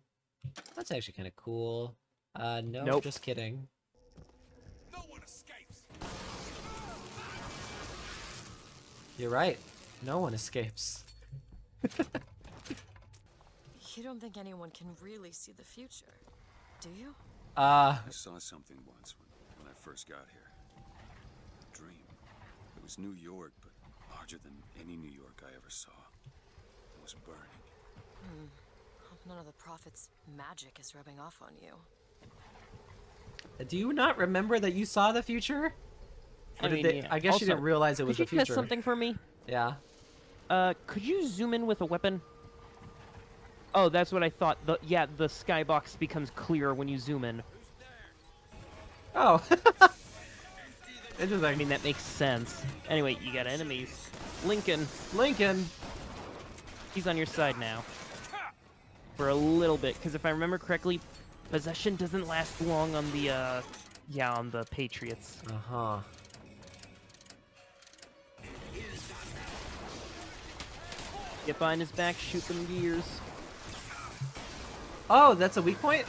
That's actually kind of cool. No, Nope. just kidding. No one escapes. You're right. No one escapes. You don't think anyone can really see the future, do you? I saw something once when I first got here. A dream. It was New York, but larger than any New York I ever saw. It was burning. Hope none of the prophet's magic is rubbing off on you. Do you not remember that you saw the future? I Or did mean, they- yeah. I guess Also, you didn't realize it was could the you future. test something for me? Yeah. Could you zoom in with a weapon? Oh, that's what I thought. Yeah, the skybox becomes clearer when you zoom in. Oh. I Interesting. mean, that makes sense. Anyway, you got enemies. Lincoln, Lincoln. he's on your side now. For a little bit, because if I remember correctly, possession doesn't last long on the, on the Patriots. Uh-huh. Get behind his back, shoot them gears. Oh, that's a weak point?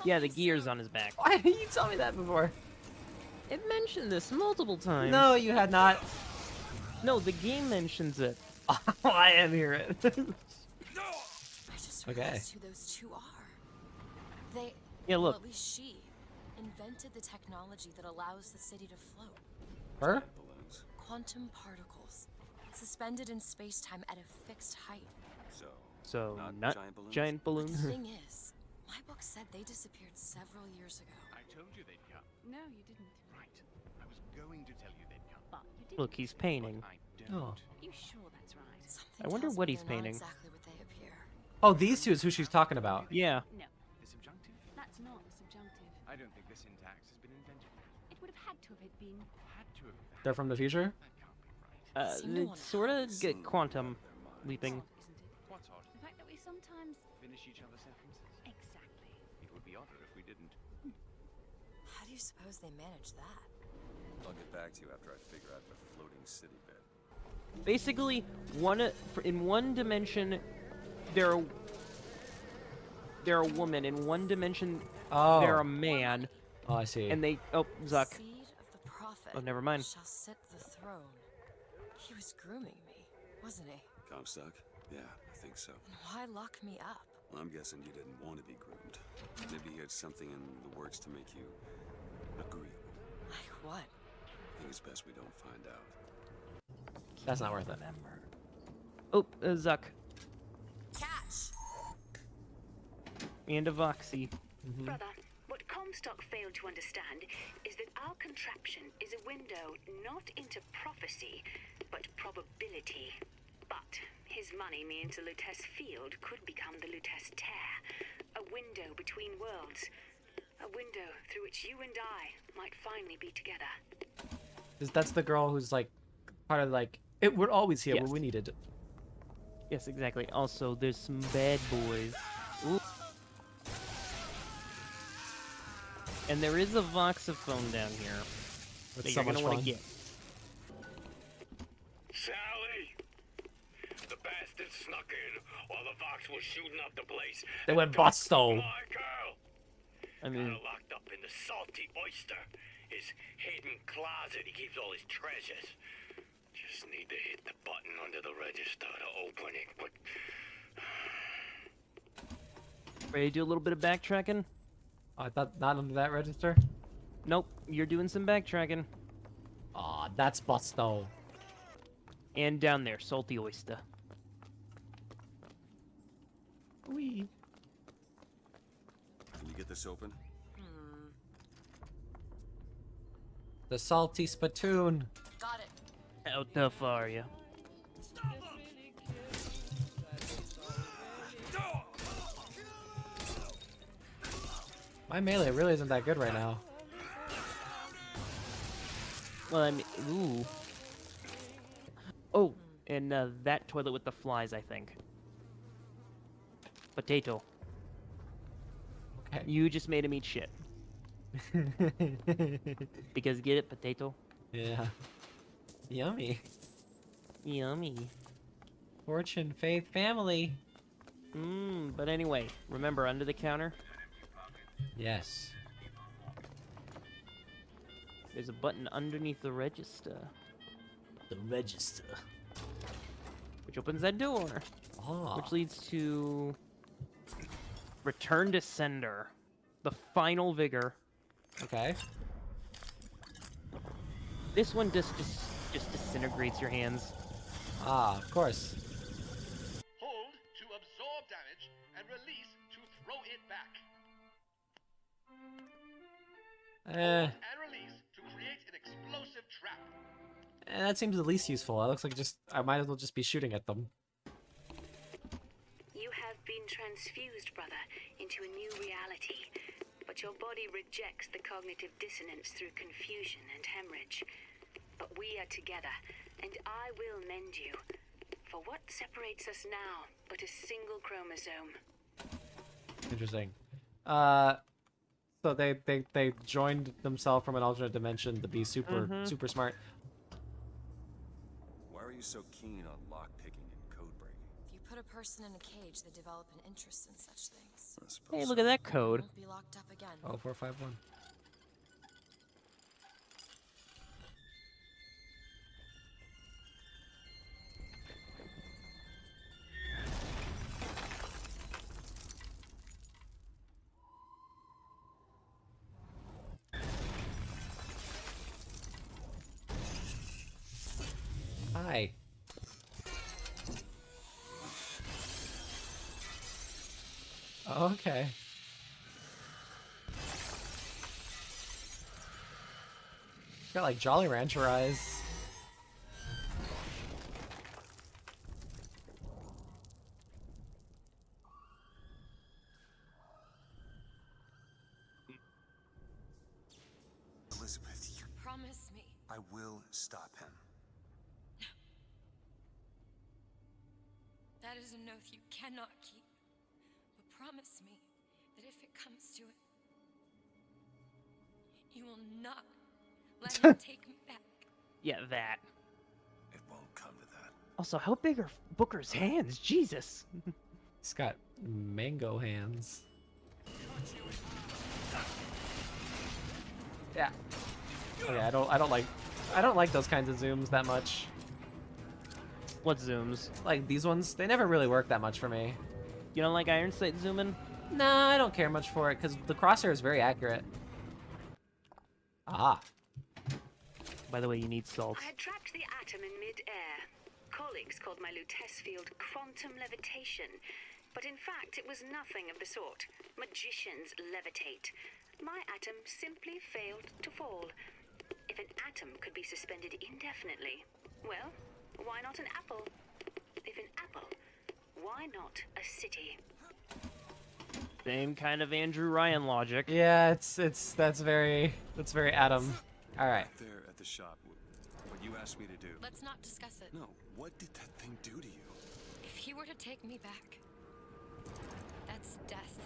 Yeah, the gears on his back. Why didn't you tell me that before? It mentioned this multiple times. No, you had not. No, the game mentions it. I am hear it. I just Okay. realized who those two are. They, Yeah, well, look. at least she, invented the technology that allows the city to float. Her? Balloons. Quantum particles. suspended in space-time at a fixed height. So, Not not giant balloons? giant But balloons. the thing is, my book said they disappeared several years ago. I told you they'd come. No, you didn't. Right. I was going to tell you they'd come. But you didn't. Look, he's painting. But I don't. Oh. You sure that's right? Something I wonder tells what me he's they're not painting. exactly what they appear. Oh, these two is who she's talking about. Yeah. No, The subjunctive? that's not the subjunctive. I don't think the syntax has been invented. It would have had to have been. Had to have. They're from the future? That can't be right. Seem to wanna It's sort of get quantum leaping. Odd, isn't it? What's odd? The fact that we sometimes. Finish each other's sentences? Exactly. It would be odder if we didn't. How do you suppose they managed that? I'll get back to you after I figure out the floating city bit. Basically, in one dimension, they're a woman. In one dimension, Oh. they're a man. Oh, I see. And they Zuck. Seed of the prophet. Oh, never mind. Shall sit the throne. He was grooming me, wasn't he? Comstock? Yeah, I think so. And why lock me up? Well, I'm guessing you didn't want to be groomed. Maybe he had something in the works to make you agreeable. Like what? I think it's best we don't find out. That's not worth it. Oh, Zuck. Catch! And a Voxy. Brother, what Comstock failed to understand is that our contraption is a window not into prophecy, but probability. But his money means the Lutece field could become the Lutece tear, a window between worlds, a window through which you and I might finally be together. That's the girl who's like part of like it. We're always here Yes. when we needed. Yes, exactly. Also, there's some bad boys. Ooh. And there is a voxophone down here It's that so you're much gonna want fun. to get. Sally! The bastard snuck in while the Vox was shooting up the place. They went busto. My girl! I mean, Got her locked up in the salty oyster. His hidden closet. He keeps all his treasures. Just need to hit the button under the register to open it, but... ready to do a little bit of backtracking? I thought not under that register. Nope, you're doing some backtracking. Aw, that's busto. And down there, salty oyster. Wee. Can you get this open? The salty spittoon. Got it. How tough are you? My melee really isn't that good right now. Well, I mean, ooh. Oh, and that toilet with the flies, I think. Potato. Okay. You just made him eat shit. Because get it, potato? Yeah. Yummy. Yummy. Fortune, faith, family. But anyway, remember, under the counter, Yes. there's a button underneath the register, The register. which opens that door, Ah. which leads to Return to Sender, the final vigor. Okay. This one just disintegrates your hands. Ah, of course. Hold to absorb damage and release to throw it back. Eh, And release to create an explosive trap. that seems the least useful. It looks like I might as well just be shooting at them. You have been transfused, brother, into a new reality. But your body rejects the cognitive dissonance through confusion and hemorrhage. But we are together, and I will mend you. For what separates us now but a single chromosome? Interesting. So they joined themselves from an alternate dimension to be super smart. Why are you so keen on lockpicking and code breaking? If you put a person in a cage, they develop an interest in such things. I suppose Hey, so. look at that code. Won't be locked up again. Oh, 451. Hi. Okay. Got like Jolly Rancher eyes. Elizabeth, you... Promise me. I will stop him. That is an oath you cannot keep. But promise me that if it comes to it, you will not let him take me back. Yeah, that. It won't come to that. Also, how big are Booker's hands? Jesus. He's got mango hands. Yeah. Okay, I don't like those kinds of zooms that much. What zooms? Like these ones, they never really work that much for me. You don't like iron sight zooming? Nah, I don't care much for it because the crosshair is very accurate. Ah. By the way, you need salts. I had trapped the atom in mid-air. Colleagues called my Lutece field quantum levitation, but in fact it was nothing of the sort. Magicians levitate. My atom simply failed to fall. If an atom could be suspended indefinitely, well, why not an apple? If an apple, why not a city? Same kind of Andrew Ryan logic. Yeah, that's very Adam. All right. There at the shop, what you asked me to do. Let's not discuss it. No, what did that thing do to you? If he were to take me back, that's death,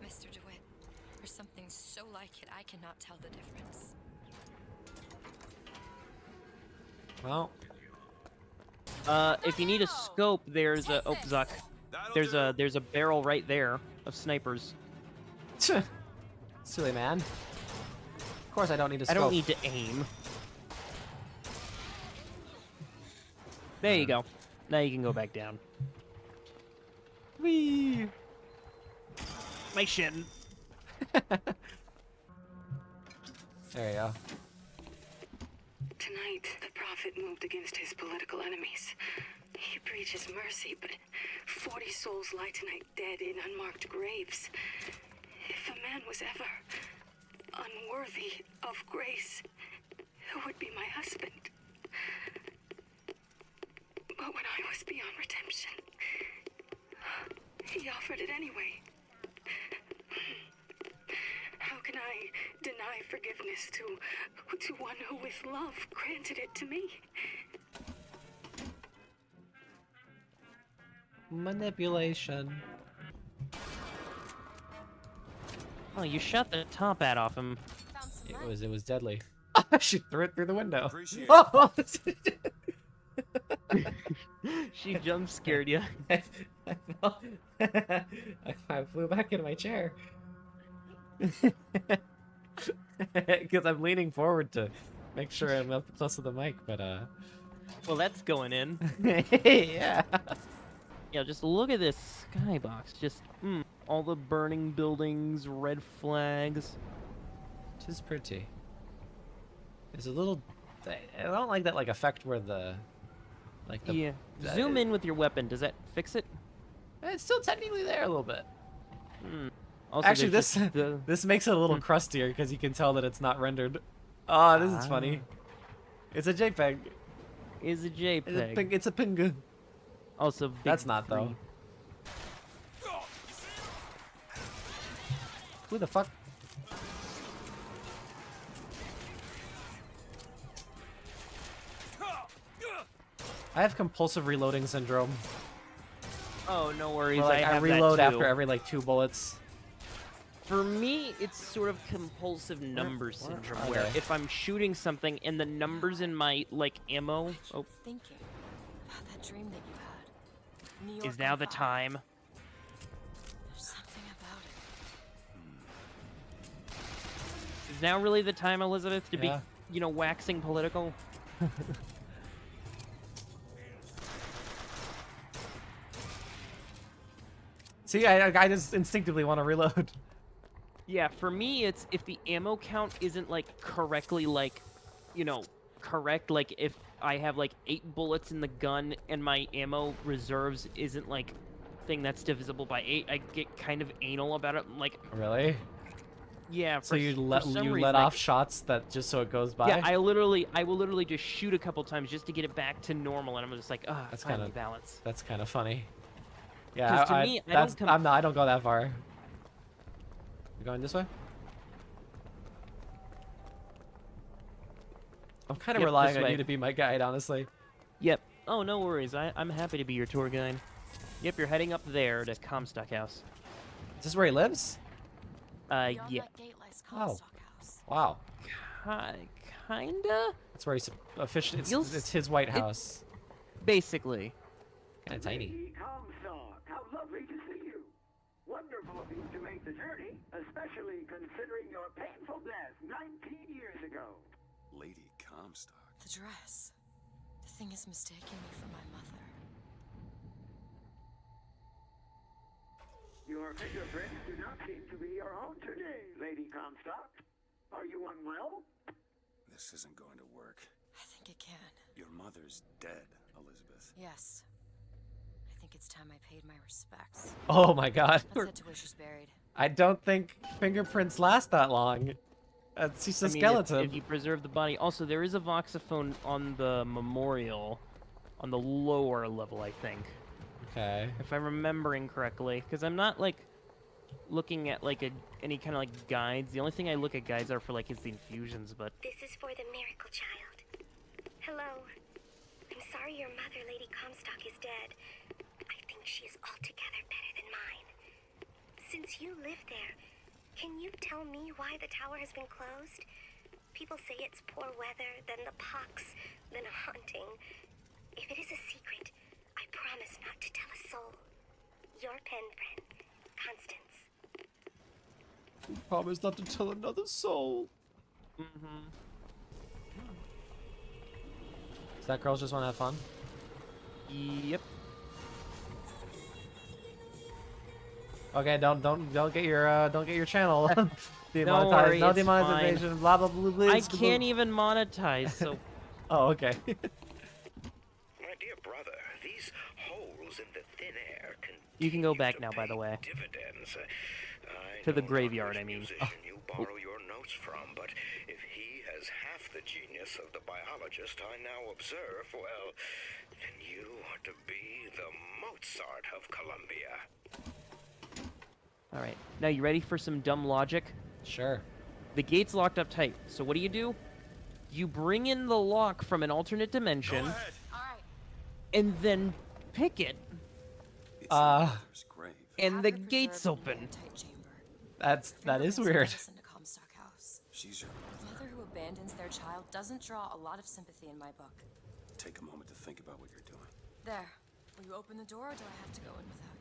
Mr. DeWitt. Or something so like it, I cannot tell the difference. Well, if you need a scope, there's a Zuck. There's a barrel right there of snipers. silly man. Of course, I don't need a I scope. don't need to aim. There you go. Now you can go back down. Whee! My shin. There you go. Tonight, the Prophet moved against his political enemies. He preaches mercy, but 40 souls lie tonight dead in unmarked graves. If a man was ever unworthy of grace, who would be my husband? But when I was beyond redemption, he offered it anyway. How can I deny forgiveness to one who with love granted it to me? Manipulation. Oh, you shot the top hat off him. It was deadly. She threw it through the window. Appreciate Oh! She jump scared you. I flew back into my chair. Because I'm leaning forward to make sure I'm up close to the mic, but Well, that's going in. yeah. Yeah, just look at this skybox. Just, all the burning buildings, red flags. Tis pretty. It's a little. I don't like that effect where the. Yeah. Zoom in with your weapon. Does that fix it? It's still technically there a little bit. Also, Actually, there's this just this makes it a little crustier because you can tell that it's not rendered. Oh, this is funny. It's a JPEG. Is a JPEG. It's a ping. Also, big That's not free. though. Who the fuck? I have compulsive reloading syndrome. Oh, no worries. Where, I have reload that too. after every 2 bullets. For me, it's sort of compulsive number syndrome, are where they? if I'm shooting something and the numbers in my ammo Thinking about that dream that you had. New York is now on the fire. time. There's something about it. Is now really the time, Elizabeth, to Yeah. be, waxing political? See, I just instinctively want to reload. Yeah, for me, it's if the ammo count isn't correctly correct. Like if I have 8 bullets in the gun and my ammo reserves isn't thing that's divisible by 8, I get kind of anal about it. I'm like, Really? yeah. So you for let some you reason, let I off shots that just so it goes by? Yeah, I will literally just shoot a couple times just to get it back to normal, and I'm just like, ah, That's finally kind of balance. That's kind of funny. Yeah, 'Cause to me, I don't I'm not. I don't go that far. You going this way? I'm kind of Yep, relying this on way. you to be my guide, honestly. Yep. Oh, no worries. I'm happy to be your tour guide. Yep, you're heading up there to Comstock House. Is this where he lives? Beyond Yeah. that gate lies Oh. Comstock House. Wow. Kinda? That's where he's officially. You'll It's his White House. Basically. Kind of tiny. Lady Comstock, how lovely to see you. Wonderful of you to make the journey, especially considering your painful death 19 years ago. Lady Comstock. The dress. The thing has mistaken me for my mother. Your fingerprints do not seem to be your own today, Lady Comstock. Are you unwell? This isn't going to work. I think it can. Your mother's dead, Elizabeth. Yes. I think it's time I paid my respects. Oh my God. Let's head to where she's buried. I don't think fingerprints last that long. It's just a skeleton. If you preserve the body. Also, there is a voxophone on the memorial, on the lower level, I think. Okay. If I'm remembering correctly, because I'm not like looking at like any kind of like guides. The only thing I look at guides are for like is the infusions, but This is for the miracle child. Hello. I'm sorry your mother, Lady Comstock, is dead. I think she is altogether better than mine. Since you live there, can you tell me why the tower has been closed? People say it's poor weather, then the pox, then a haunting. If it is a secret, I promise not to tell a soul. Your pen friend, Constance. Promise not to tell another soul. Mm-hmm. Does that girl just want to have fun? Yep. Okay, don't get your channel demonetized. worry, No it's demonetization. fine. Blah blah blah blah. I can't even monetize, so. Oh, okay. My dear brother, these holes in the thin air can You can go back now, by the way. dividends. To the graveyard, I mean. You borrow your notes from, but if he has half the genius of the biologist I now observe, well, then you are to be the Mozart of Colombia. All right. Now, you ready for some dumb logic? Sure. The gate's locked up tight. So what do? You bring in the lock from an alternate dimension, and then pick it, and the gate's open. That is weird. Listen to Comstock House. She's your A mother who abandons their child doesn't draw a lot of sympathy in my book. Take a moment to think about what you're doing. There. Will you open the door, or do I have to go in without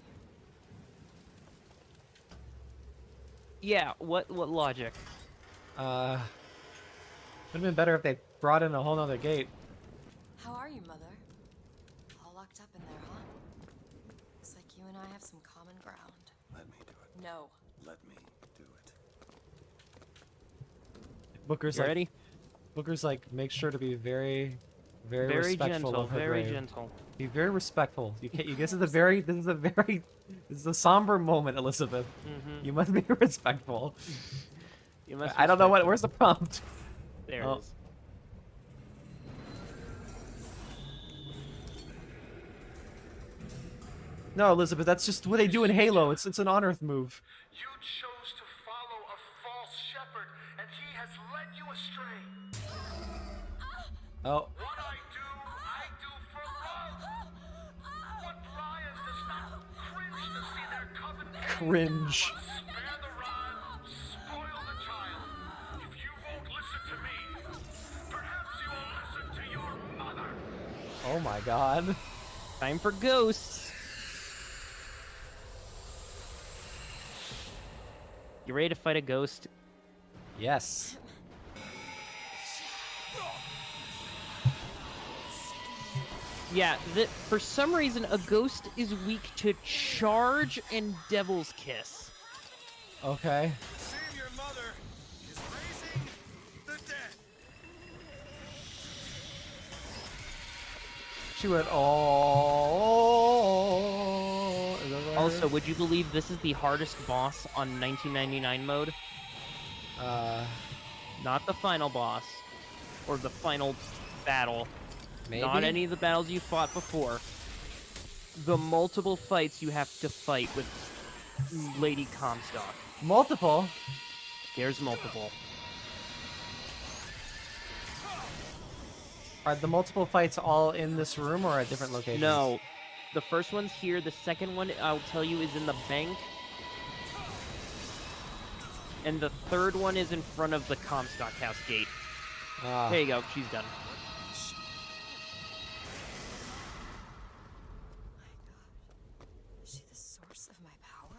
you? Yeah. What logic? Would have been better if they brought in a whole nother gate. How are you, Mother? All locked up in there, huh? Looks like you and I have some common ground. Let me do it. No. Let me do it. Booker's You like, ready? Booker's like, make sure to be very Very respectful gentle. of her Very grave. gentle. Be very respectful. You can't. This is a somber moment, Elizabeth. Mhm. You must be respectful. You must I don't know respect where's the prompt. There Oh. it is. No, Elizabeth, that's just what they do in Halo. It's an on-Earth move. You chose to follow a false shepherd, and he has led you astray. Oh. What I do for love. What lion does not cringe to see their covenant? Cringe. Spare the rod, spoil the child. If you won't listen to me, perhaps you will listen to your mother. Oh my God. Time for ghosts. You ready to fight a ghost? Yes. Yeah, for some reason, a ghost is weak to charge and devil's kiss. Okay. Seeing your mother is raising the dead. She went, oh. Is that what Also, would you believe this is the hardest boss on 1999 mode? Not the final boss, or the final battle. Maybe? Not any of the battles you fought before. The multiple fights you have to fight with Lady Comstock. Multiple? There's multiple. Are the multiple fights all in this room or at different locations? No. The first one's here. The second one, I'll tell you, is in the bank. And the third one is in front of the Comstock house gate. There you go. She's done. Is she the source of my power?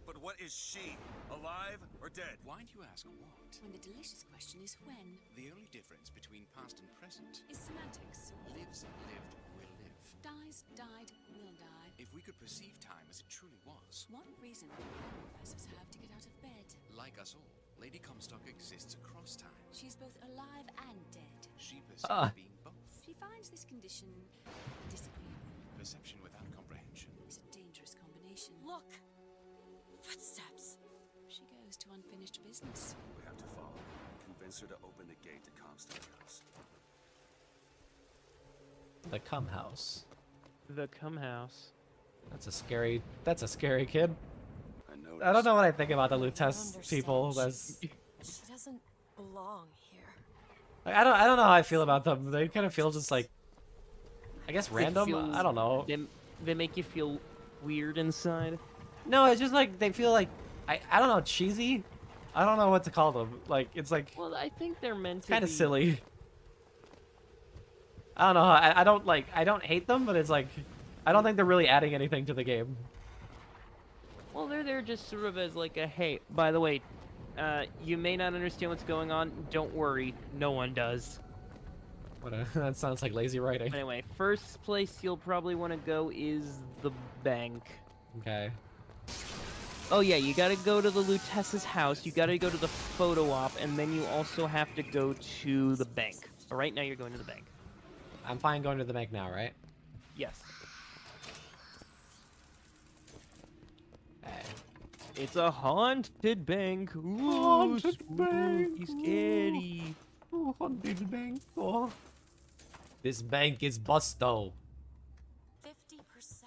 But what is she? Alive or dead? Why do you ask what? When the delicious question is when. The only difference between past and present Is semantics. lives, lived, will live. Dies, died, will die. If we could perceive time as it truly was, What reason would grammar professors have to get out of bed? like us all, Lady Comstock exists across time. She's both alive and dead. She perceives being both. She finds this condition disagreeable. Perception without comprehension. It's a dangerous combination. Look! Footsteps. She goes to unfinished business. We have to follow. Convince her to open the gate to Comstock House. The Cum House. The Cum House. That's a scary kid. I noticed. I don't know what I think about the Lutece understand. people. That's, She doesn't belong here. like, I don't know how I feel about them. They kind of feel just like, I guess, random. Feels- I don't know. They make you feel weird inside. No, it's just like they feel like I don't know, cheesy. I don't know what to call them. Like it's like Well, I think they're meant to kind of be- silly. I don't know. I don't hate them, but it's like I don't think they're really adding anything to the game. Well, they're there just sort of as like a, hey, by the way, you may not understand what's going on. Don't worry, no one does. That sounds like lazy writing. Anyway, first place you'll probably want to go is the bank. Okay. Oh yeah, you gotta go to the Lutece's house, you gotta go to the photo op, and then you also have to go to the bank. But right now you're going to the bank. I'm fine going to the bank now, right? Yes. Hey. It's a haunted bank. Ooh, Haunted bank. spooky, scary. Oh, haunted bank. Oh. This bank is busto. 50%.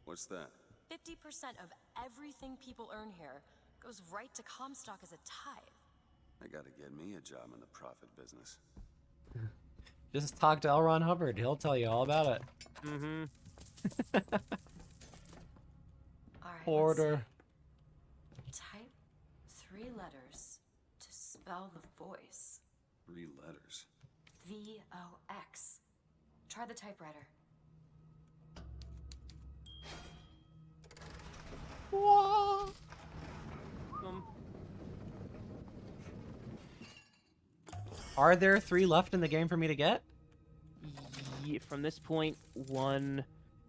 What's that? 50% of everything people earn here goes right to Comstock as a tithe. I gotta get me a job in the profit business. Just talk to L. Ron Hubbard. He'll tell you all about it. Mm-hmm. All right. Order. Type 3 letters to spell the voice. 3 letters. VOX. Try the typewriter. Are there 3 left in the game for me to get? Yeah, from this point, 1,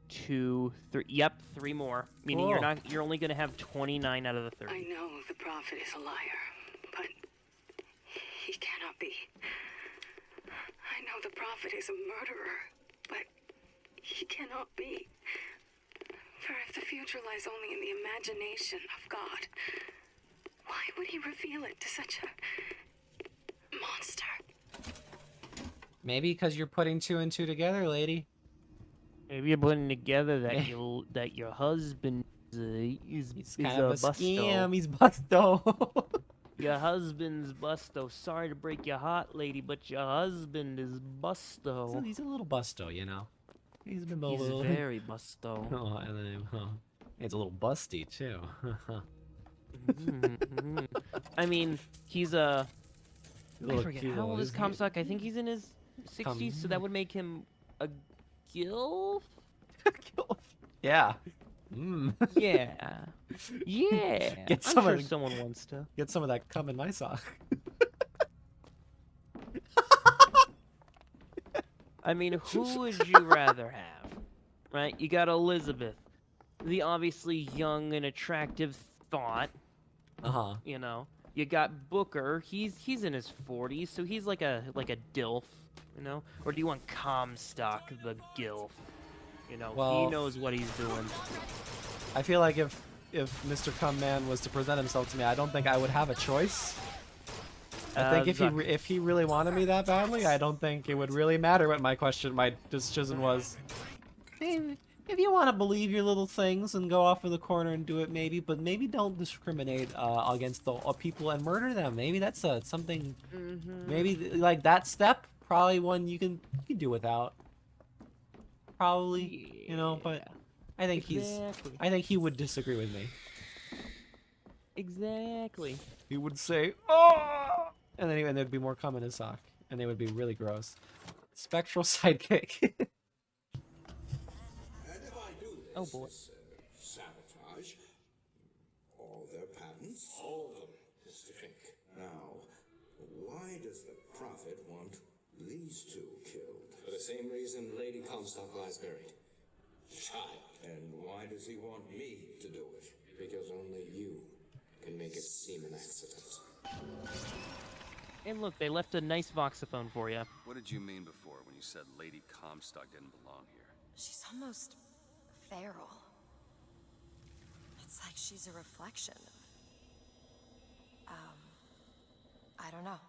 2, 3. Yep, 3 more. Meaning Cool. you're only gonna have 29 out of the 30. I know the prophet is a liar, but he cannot be. I know the prophet is a murderer, but he cannot be. For if the future lies only in the imagination of God, why would he reveal it to such a monster? Maybe because you're putting 2 and 2 together, lady. Maybe you're putting together that that your husband is Kind of a busto. scam. He's busto. Your husband's busto. Sorry to break your heart, lady, but your husband is busto. He's a little busto, you know. He's been a He's little. very busto. Oh, and then it's a little busty too. Mhm. I mean, he's a. I Little forget cute how little- old is Comstock. I think he's in his 60s, so that would make him a gilf. Yeah. Mm. Yeah. Yeah. Get I'm some sure of someone wants to. Get some of that cum in my sock. I mean, who would you rather have? Right? You got Elizabeth, the obviously young and attractive thought. Uh-huh. You know. You got Booker. He's in his 40s, so he's like a dilf, you know? Or do you want Comstock, the gilf? You know, he Well- knows what he's doing. I feel like if Mr. Cum Man was to present himself to me, I don't think I would have a choice. I think if he really wanted me that badly, I don't think it would really matter what my decision was. Hey, if you want to believe your little things and go off in the corner and do it, maybe, but maybe don't discriminate against the people and murder them. Maybe that's something. Maybe like that step, probably one you can do without. Probably, you know, but I think I think he would disagree with me. Exactly. He would say, "Oh," and then there'd be more cum in his sock, and they would be really gross. Spectral sidekick. Oh boy. Sabotage all their patents? All of them, Mr. Fink. Now, why does the Prophet want these two killed? For the same reason Lady Comstock lies buried. Child. And why does he want me to do it? Because only you can make it seem an accident. And look, they left a nice voxophone for you. What did you mean before when you said Lady Comstock didn't belong here? She's almost feral. It's like she's a reflection of... I don't know.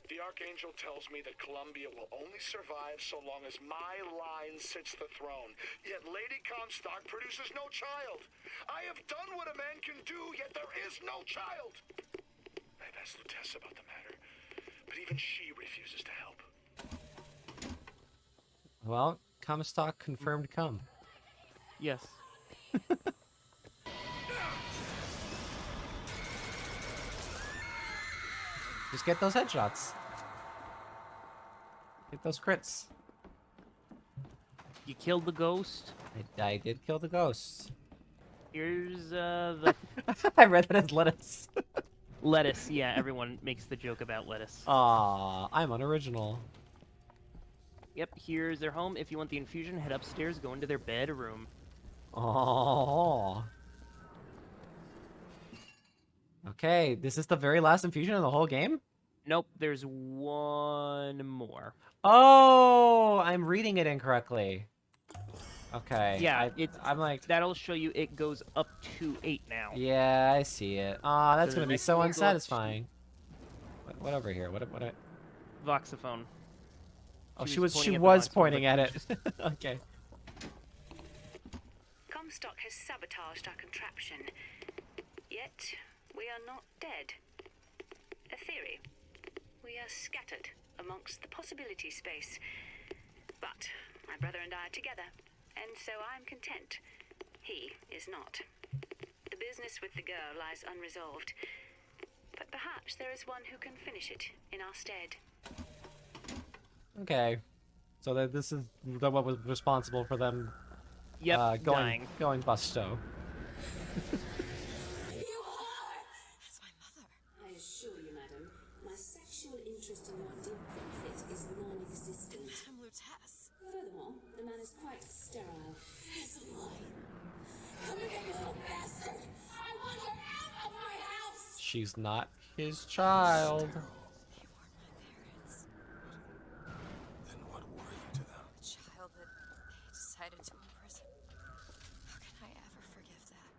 The Archangel tells me that Colombia will only survive so long as my line sits the throne. Yet Lady Comstock produces no child. I have done what a man can do, yet there is no child. I've asked Lutece about the matter, but even she refuses to help. Well, Comstock confirmed cum. Yes. Just get those headshots. Get those crits. You killed the ghost. I did kill the ghost. Here's the... I read that as lettuce. Lettuce, yeah, everyone makes the joke about lettuce. Aw, I'm unoriginal. Yep, here's their home. If you want the infusion, head upstairs, go into their bedroom. Oh. Okay, this is the very last infusion in the whole game? Nope, there's one more. Oh, I'm reading it incorrectly. Okay. Yeah, I'm like... That'll show you it goes up to 8 now. Yeah, I see it. Aw, that's So gonna the be next so one will go up to- unsatisfying. What over here? What? Voxophone. Oh, she was pointing at it. Okay. Comstock has sabotaged our contraption. Yet, we are not dead. A theory. We are scattered amongst the possibility space. But my brother and I are together, and so I'm content. He is not. The business with the girl lies unresolved. But perhaps there is one who can finish it in our stead. Okay. So that this is what was responsible for them dying. going busto. That's my mother. I assure you, madam, my sexual interest in your dear prophet is non-existent. Madame Lutece. Furthermore, the man is quite sterile. It's a lie. Come again, you little bastard! I want her out of my house! She's not his child. They weren't my parents. Then what were you to them? The child that they decided to imprison. How can I ever forgive that?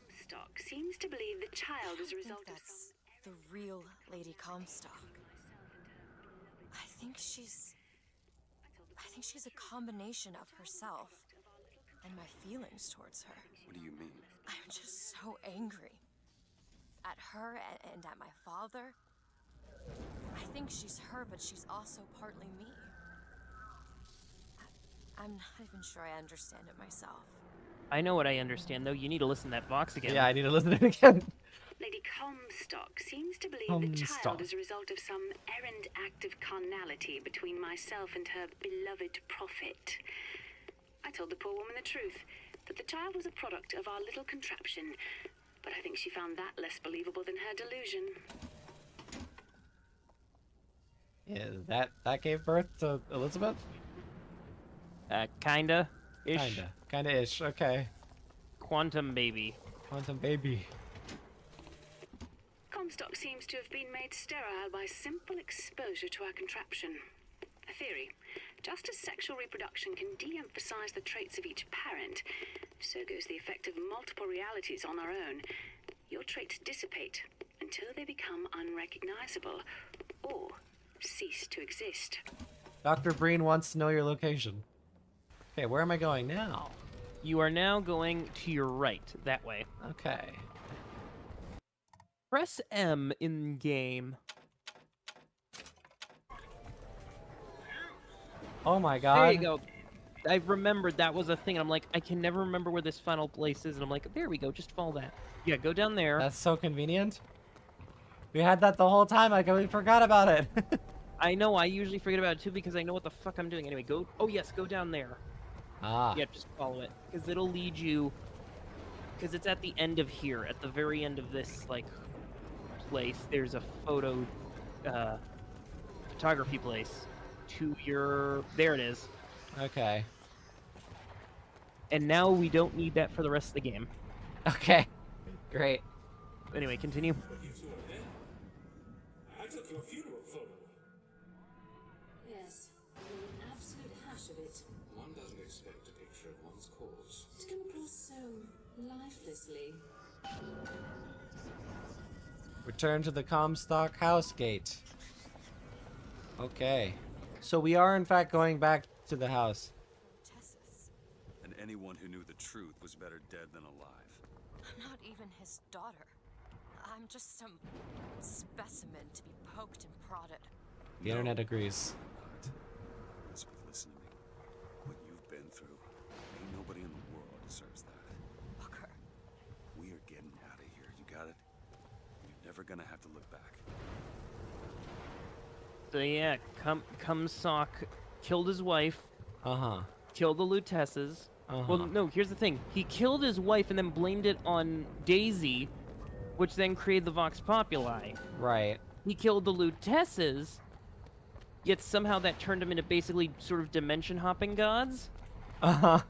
Comstock seems to believe the child is a result of That's the real Lady Comstock. I think she's a combination of herself and my feelings towards her. What do you mean? I'm just so angry. At her and at my father. I think she's her, but she's also partly me. I'm not even sure I understand it myself. I know what I understand, though. You need to listen to that Vox again. Yeah, I need to listen to it again. Lady Comstock seems to believe the child is a result of some errant act of carnality between myself and her beloved prophet. I told the poor woman the truth, that the child was a product of our little contraption, but I think she found that less believable than her delusion. Yeah, that gave birth to Elizabeth? Kinda. Ish. Kinda-ish, okay. Quantum baby. Quantum baby. Comstock seems to have been made sterile by simple exposure to our contraption. A theory. Just as sexual reproduction can de-emphasize the traits of each parent, so goes the effect of multiple realities on our own. Your traits dissipate until they become unrecognizable or cease to exist. Dr. Breen wants to know your location. Okay, where am I going now? You are now going to your right, that way. Okay. Press M in game. Oh my god. There you go. I remembered that was a thing. I'm like, I can never remember where this final place is. And I'm like, there we go. Just follow that. Yeah, go down there. That's so convenient. We had that the whole time. I completely forgot about it. I know. I usually forget about it too because I know what the fuck I'm doing. Anyway, go. Oh, yes. Go down there. Ah. Yeah, just follow it. Because it'll lead you. Because it's at the end of here. At the very end of this, like, place. There's a photography place. To your... There it is. Okay. And now we don't need that for the rest of the game. Okay. Great. Anyway, continue. I took your funeral photo. Yes, you're an absolute hash of it. One doesn't expect a picture of one's cause To come across so lifelessly. Return to the Comstock house gate. Okay. So we are in fact going back to the house. And anyone who knew the truth was better dead than alive. I'm not even his daughter. I'm just some specimen to be poked and prodded. The internet agrees. Elizabeth, listen to me. What you've been through, ain't nobody in the world deserves that. Booker. We are getting out of here. You got it? You're never gonna have to look back. So yeah, Comstock killed his wife. Uh-huh. Killed the Lutesses. Uh-huh. Well, no, here's the thing. He killed his wife and then blamed it on Daisy, which then created the Vox Populi. Right. He killed the Lutesses, yet somehow that turned him into basically sort of dimension-hopping gods. Uh-huh.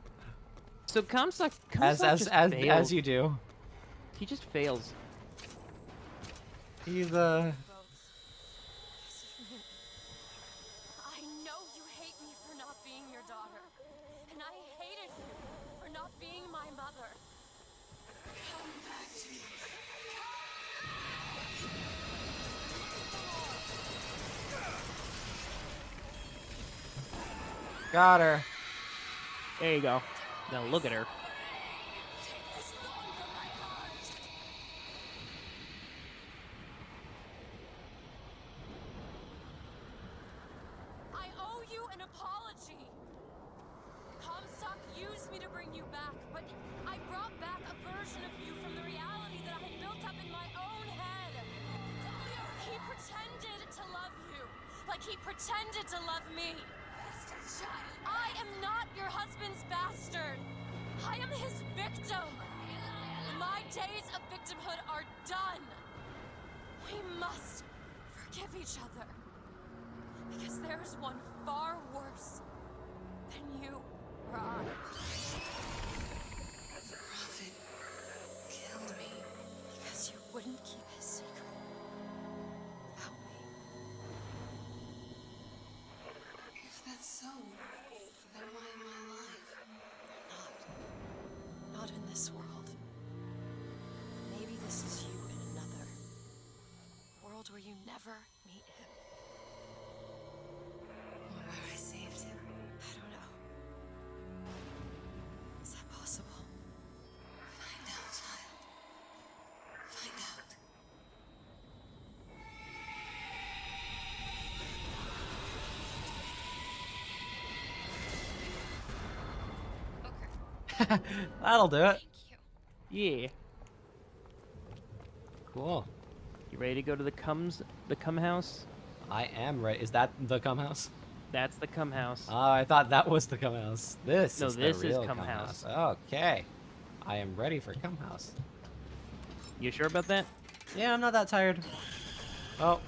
So Comstock As you do. He just fails. He's I know you hate me for not being your daughter, and I hated you for not being my mother. Come back to me. Got her. There you go. Now look at her. I owe you an apology. Comstock used me to bring you back, but I brought back a version of you from the reality that I had built up in my own head. He pretended to love you, like he pretended to love me. I am not your husband's bastard. I am his victim. My days of victimhood are done. We must forgive each other. Because there is one far worse than you or I. The prophet killed me because you wouldn't keep his secret about me. If that's so, then why am I alive? Not in this world. Maybe this is you in another world where you never meet him. Or where I saved him. I don't know. Is that possible? Find out, child. Find out. That'll do it. Yeah. Cool. You ready to go to the cum house? I am ready. Is that the cum house? That's the cum house. Oh, I thought that was the cum house. This is this the real is cum cum house. Okay. I am ready for cum house. You sure about that? Yeah, I'm not that tired. Oh.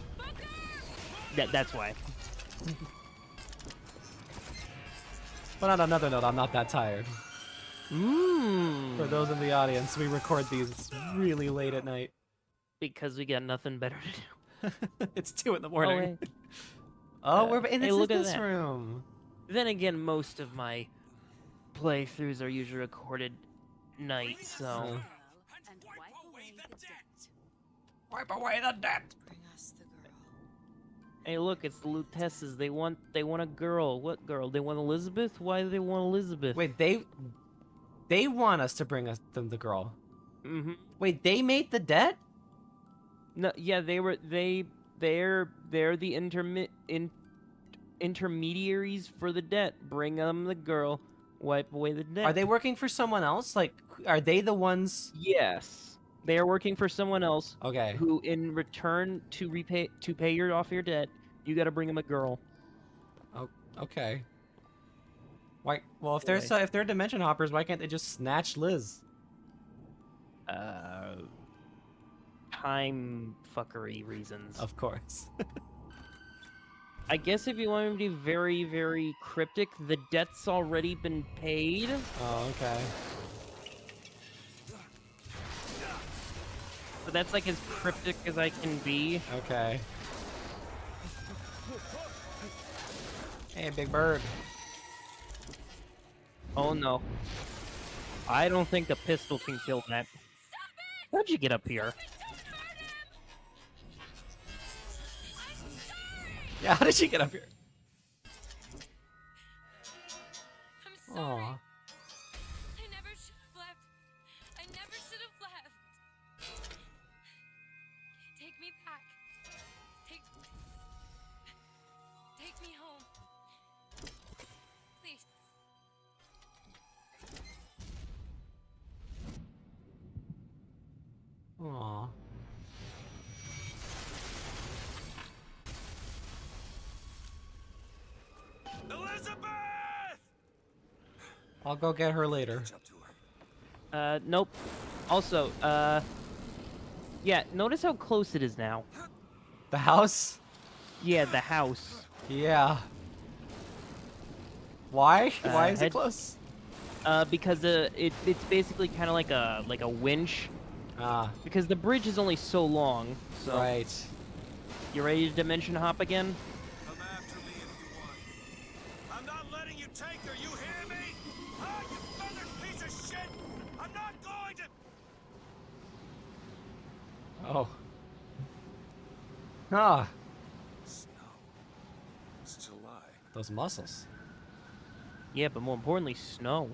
That's why. But on another note, I'm not that tired. Mmm. For those in the audience, we record these really late at night. Because we got nothing better to do. It's 2 in the morning. hey. Oh, we're in hey, this, look at this that. room. Then again, most of my playthroughs are usually recorded night, so. Wipe away the debt. Bring us the girl. Hey, look, it's the Lutesses. They want a girl. What girl? They want Elizabeth? Why do they want Elizabeth? Wait, they want us to bring us them the girl. Mm-hmm. Wait, they made the debt? No, yeah, they're the intermediaries for the debt. Bring them the girl. Wipe away the debt. Are they working for someone else? Like, are they the ones? Yes, they are working for someone else. Okay. Who, in return to pay your off your debt, you got to bring them a girl. Oh, okay. Why? Well, if Anyway. if they're dimension hoppers, why can't they just snatch Liz? Time fuckery reasons. Of course. I guess if you want me to be very, very cryptic, the debt's already been paid. Oh, okay. So that's like as cryptic as I can be. Okay. Hey, Big Bird. Oh no. I don't think the pistol can kill that. How'd you get up here? Yeah, how did you get up here? I'm sorry. Aw. I never should have left. I never should have left. Take me back. Take me home. Please. Aw. Elizabeth! I'll go get her later. Nope. Also, yeah, notice how close it is now. The house? Yeah, the house. Yeah. Why? Why is it head- close? Because it's basically kind of like a winch. Ah. Because the bridge is only so long. So. Right. You ready to dimension hop again? Come after me if you want. I'm not letting you take her, you hear me? Ah, you feathered piece of shit! I'm not going to... Oh. Ah. Snow. It's July. Those muscles. Yeah, but more importantly, snow.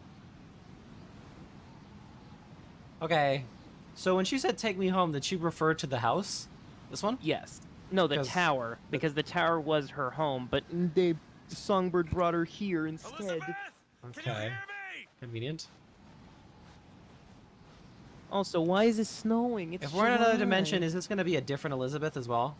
Okay. So when she said take me home, did she refer to the house? This one? Yes. No, the 'Cause tower. Because the tower was her home, but the songbird brought her here instead. Okay. Convenient. Also, why is it snowing? It's If we're in another July. dimension, is this going to be a different Elizabeth as well?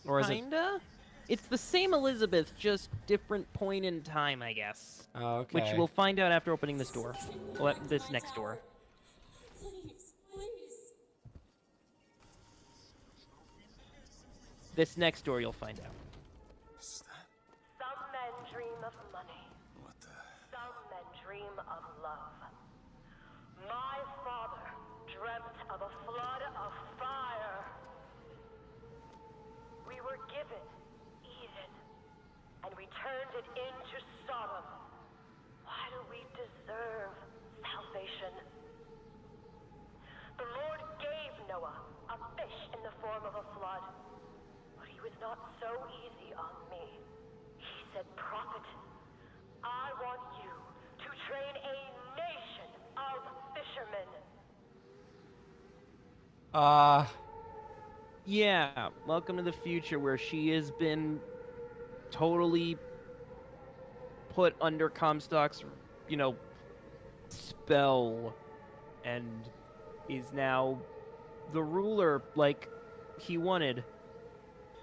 Or is it? Kinda? It's the same Elizabeth, just different point in time, I guess. Oh, okay. Which we'll find out after opening this door. Well, this next door. Please, please. This next door you'll find out. Some men dream of money. Some men dream of love. My father dreamt of a flood of fire. We were given Eden, and we turned it into Sodom. Why do we deserve salvation? The Lord gave Noah a fish in the form of a flood, but he was not so easy on me. He said, "Prophet, I want you to train a nation of fishermen." Yeah, welcome to the future where she has been totally put under Comstock's, spell and is now the ruler like he wanted.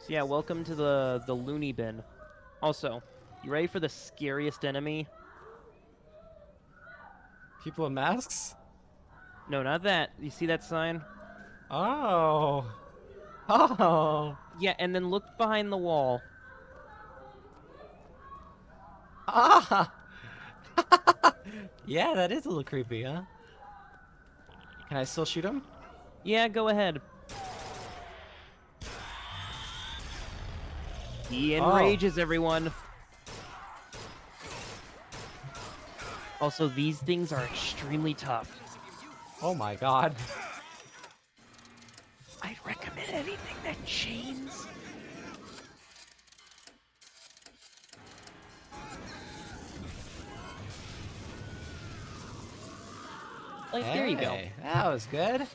So yeah, welcome to the loony bin. Also, you ready for the scariest enemy? People with masks? No, not that. You see that sign? Oh. Oh. Yeah, and then look behind the wall. Ah. Yeah, that is a little creepy, huh? Can I still shoot him? Yeah, go ahead. He enrages everyone. Also, these things are extremely tough. Oh my god. I'd recommend anything that chains. Like, there you go. Hey, that was good. I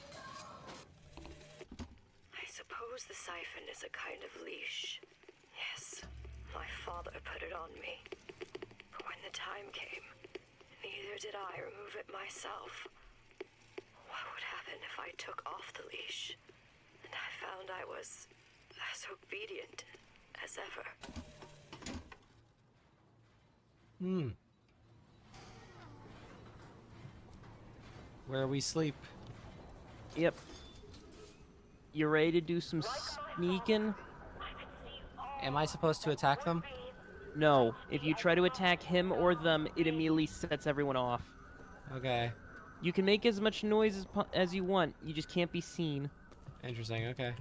suppose the siphon is a kind of leash. Yes, my father put it on me. But when the time came, neither did I remove it myself. What would happen if I took off the leash? And I found I was as obedient as ever. Where we sleep. Yep. You ready to do some sneaking? Am I supposed to attack them? No. If you try to attack him or them, it immediately sets everyone off. Okay. You can make as much noise as you want. You just can't be seen. Interesting, okay.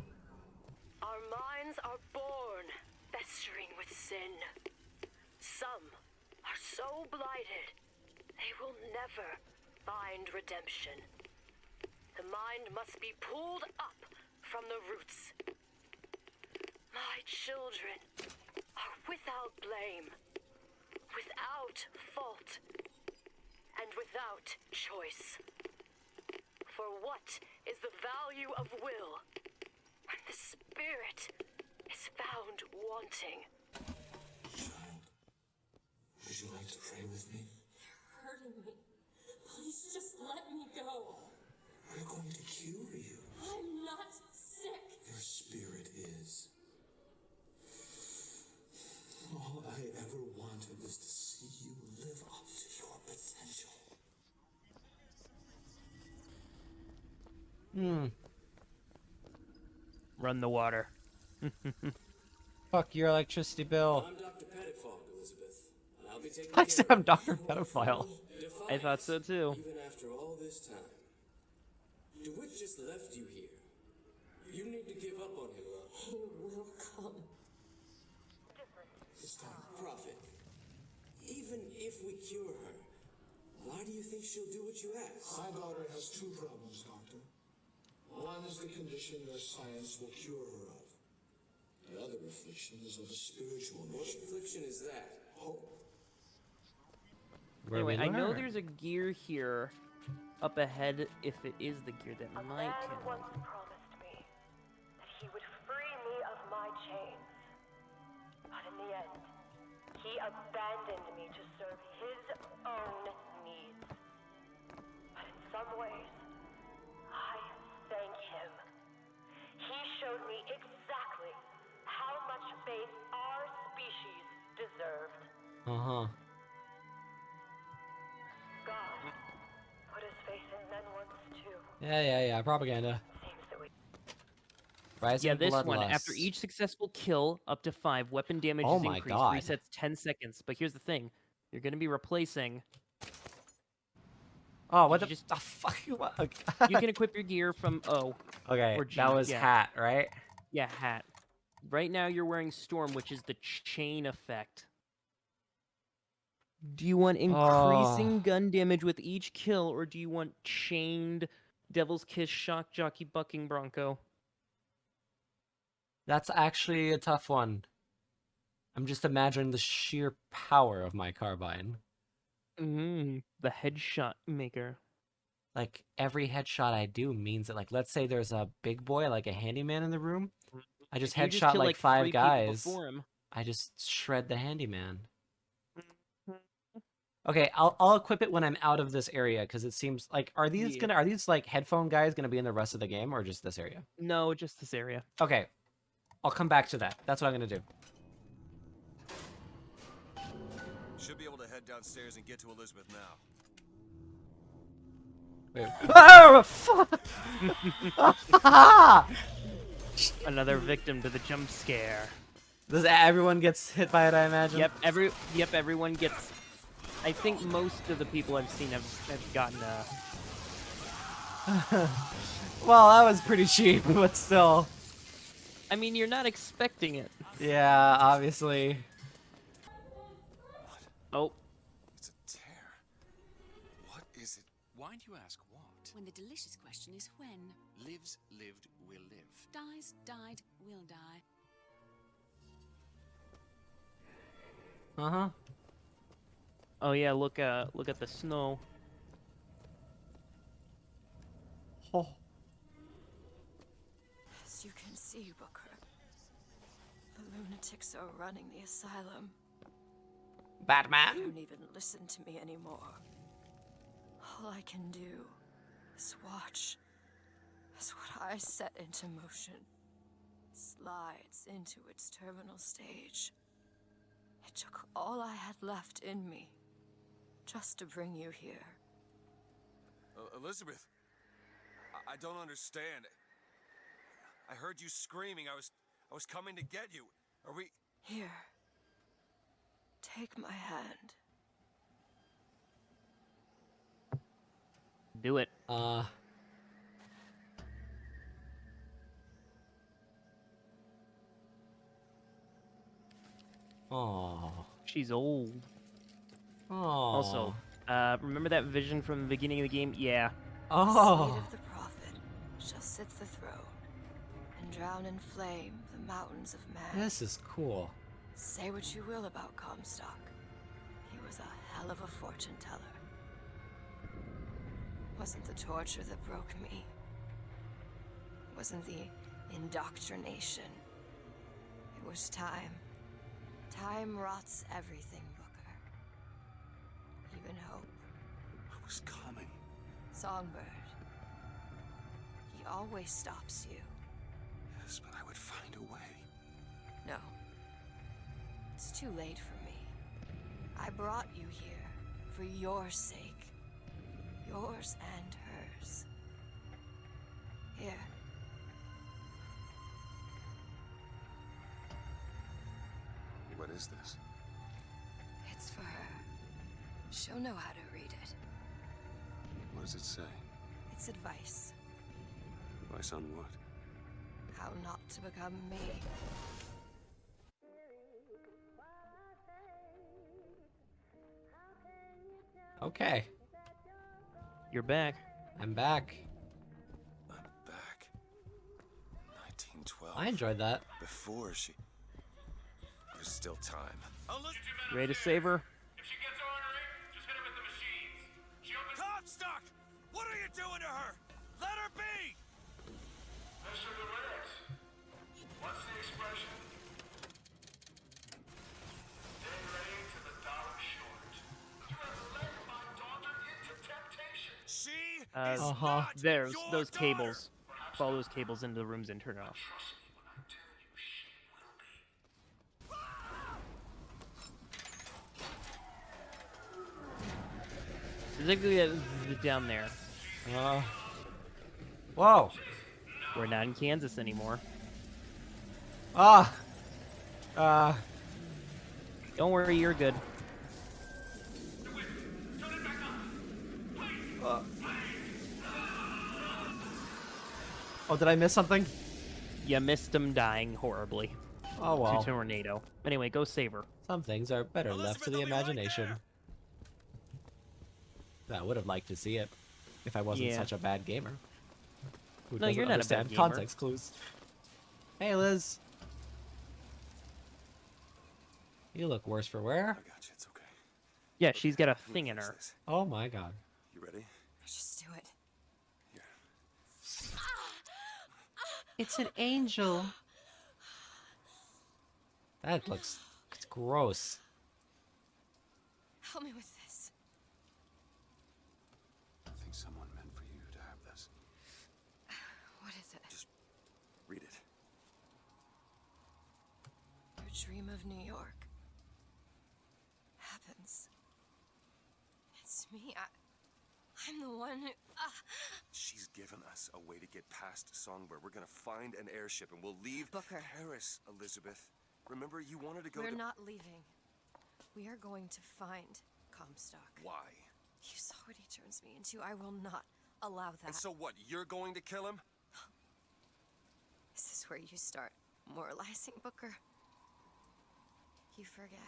Our minds are born festering with sin. Some are so blighted, they will never find redemption. The mind must be pulled up from the roots. My children are without blame, without fault, and without choice. For what is the value of will when the spirit is found wanting? Child, would you like to pray with me? You're hurting me. Please just let me go. We're going to cure you. I'm not sick. Your spirit is. All I ever wanted was to see you live up to your potential. Run the water. Fuck your electricity bill. I'm Dr. Pettifog, Elizabeth, and I'll be taking I care said of I'm Dr. Pedophile. I thought so too. Even after all this time. DeWitt just left you here. You need to give up on him, love. He will come. Prophet, even if we cure her, why do you think she'll do what you ask? My daughter has two problems, Doctor. One is the condition your science will cure her of. The other affliction is of a spiritual What nature. affliction is that? Hope. Where Anyway, we I know learn. there's a gear here up ahead if it is the gear that might kill. once promised me that he would free me of my chains. But in the end, he abandoned me to serve his own needs. But in some ways, I thank him. He showed me exactly how much faith our species deserved. Uh-huh. God put his faith in men once too. Yeah. Propaganda. Rising Yeah, this one. bloodlust. After each successful kill, up to 5, weapon damage Oh is my increased. God. Resets 10 seconds. But here's the thing. You're going to be replacing... Oh, what You the just- fuck? What? You can equip your gear from O. Okay, or G. that was yeah. hat, right? Yeah, hat. Right now you're wearing Storm, which is the chain effect. Do you want increasing gun damage with each kill, or do you want chained Devil's Kiss Shock Jockey Bucking Bronco? That's actually a tough one. I'm just imagining the sheer power of my carbine. The headshot maker. Like, every headshot I do means that, like, let's say there's a big boy, like a handyman in the room. I just If you just headshot, kill, like, 5 3 people guys. before him. I just shred the handyman. Okay, I'll equip it when I'm out of this area, because it seems like, are these like headphone guys gonna be in the rest of the game, or just this area? No, just this area. Okay, I'll come back to that. That's what I'm gonna do. Should be able to head downstairs and get to Elizabeth now. Wait. Oh, fuck! Another victim to the jump scare. Does everyone gets hit by it, I imagine? Yep, everyone gets... I think most of the people I've seen have gotten Well, that was pretty cheap, but still. I mean, you're not expecting it. Yeah, obviously. Oh. It's a tear. What is it? Why do you ask what? When the delicious question is when. Lives, lived, will live. Dies, died, will die. Uh-huh. Oh yeah, look at the snow. Oh. As you can see, Booker, the lunatics are running the asylum. Batman? They don't even listen to me anymore. All I can do is watch as what I set into motion slides into its terminal stage. It took all I had left in me just to bring you here. Elizabeth, I don't understand. I heard you screaming. I was coming to get you. Are we... Here. Take my hand. Do it. Oh. She's old. Oh. Also, remember that vision from the beginning of the game? Yeah. The seed of the prophet shall sit the throne and drown in flame the mountains of man. This is cool. Say what you will about Comstock. He was a hell of a fortune teller. Wasn't the torture that broke me. Wasn't the indoctrination. It was time. Time rots everything, Booker. Even hope. I was coming. Songbird. He always stops you. Yes, but I would find a way. No. It's too late for me. I brought you here for your sake. Yours and hers. Here. What is this? It's for her. She'll know how to read it. What does it say? It's advice. Advice on what? How not to become me. Okay. You're back. I'm back. I'm back. 1912. I enjoyed that. Before she... There's still time. You ready to save her? Comstock! What are you doing to her? Let her be! Mr. Durant, what's the expression? Stay ready to the dollar short. You have led my daughter into temptation. She There's those cables. Follow those cables into the rooms and turn it off. Particularly down there. Whoa. We're not in Kansas anymore. Don't worry, you're good. Oh, did I miss something? You missed him dying horribly. Oh well. To tornado. Anyway, go save her. Some things are better left to the imagination. I would have liked to see it if I wasn't such a bad gamer. Who No, doesn't you're not a understand bad gamer. context clues. Hey, Liz. You look worse for wear. I got you, it's okay. Yeah, she's got a thing in her. Oh my god. You ready? Just do it. It's an angel. That looks it's gross. Help me with this. I think someone meant for you to have this. What is it? Just read it. Your dream of New York happens. It's me. I'm the one who... She's given us a way to get past Songbird. We're gonna find an airship and we'll leave Booker. Paris, Elizabeth. Remember, you wanted to go We're to... not leaving. We are going to find Comstock. Why? You saw what he turns me into. I will not allow that. And so what, you're going to kill him? Is this where you start moralizing, Booker? You forget.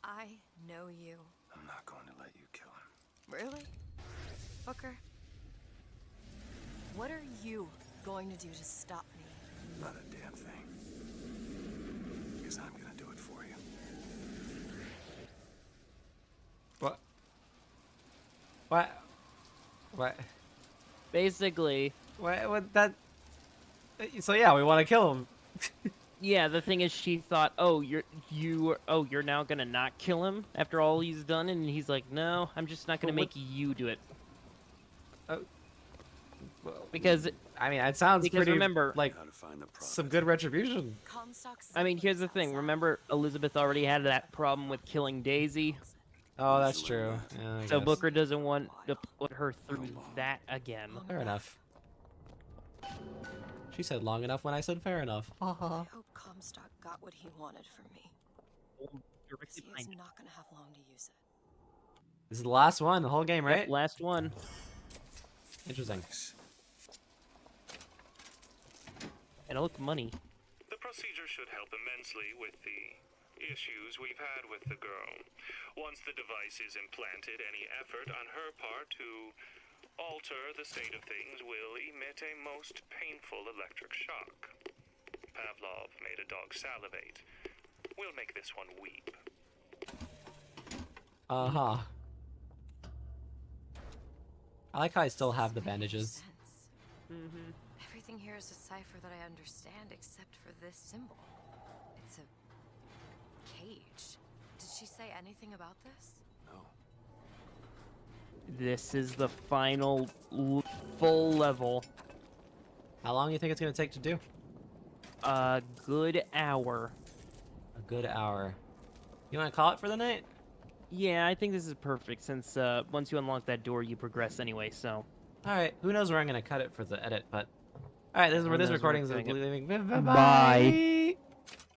I know you. I'm not going to let you kill him. Really? Booker? What are you going to do to stop me? Not a damn thing. Because I'm gonna do it for you. What? What? What? Basically. What that? So yeah, we want to kill him. Yeah, the thing is, she thought, oh, you're now gonna not kill him after all he's done, and he's like, no, I'm just not gonna make you do it. Because I mean, it sounds pretty remember, like some good retribution. I mean, here's the thing. Remember, Elizabeth already had that problem with killing Daisy. Oh, that's true. Yeah, I So guess. Booker doesn't want to put her through that again. Fair enough. She said long enough when I said fair enough. I hope Comstock got what he wanted from me. Because he is not going to have long to use it. This is the last one, the whole game, right? Yep, last one. Interesting. And look, money. The procedure should help immensely with the issues we've had with the girl. Once the device is implanted, any effort on her part to alter the state of things will emit a most painful electric shock. Pavlov made a dog salivate. We'll make this one weep. Uh-huh. I like how I still have the bandages. Mm-hmm. Everything here is a cipher that I understand except for this symbol. It's a cage. Did she say anything about this? This is the final full level. How long do you think it's gonna take to do? A good hour. A good hour. You wanna call it for the night? Yeah, I think this is perfect since once you unlock that door, you progress anyway, so. Alright, who knows where I'm gonna cut it for the edit, but... Alright, this is where this recording is leaving. Bye!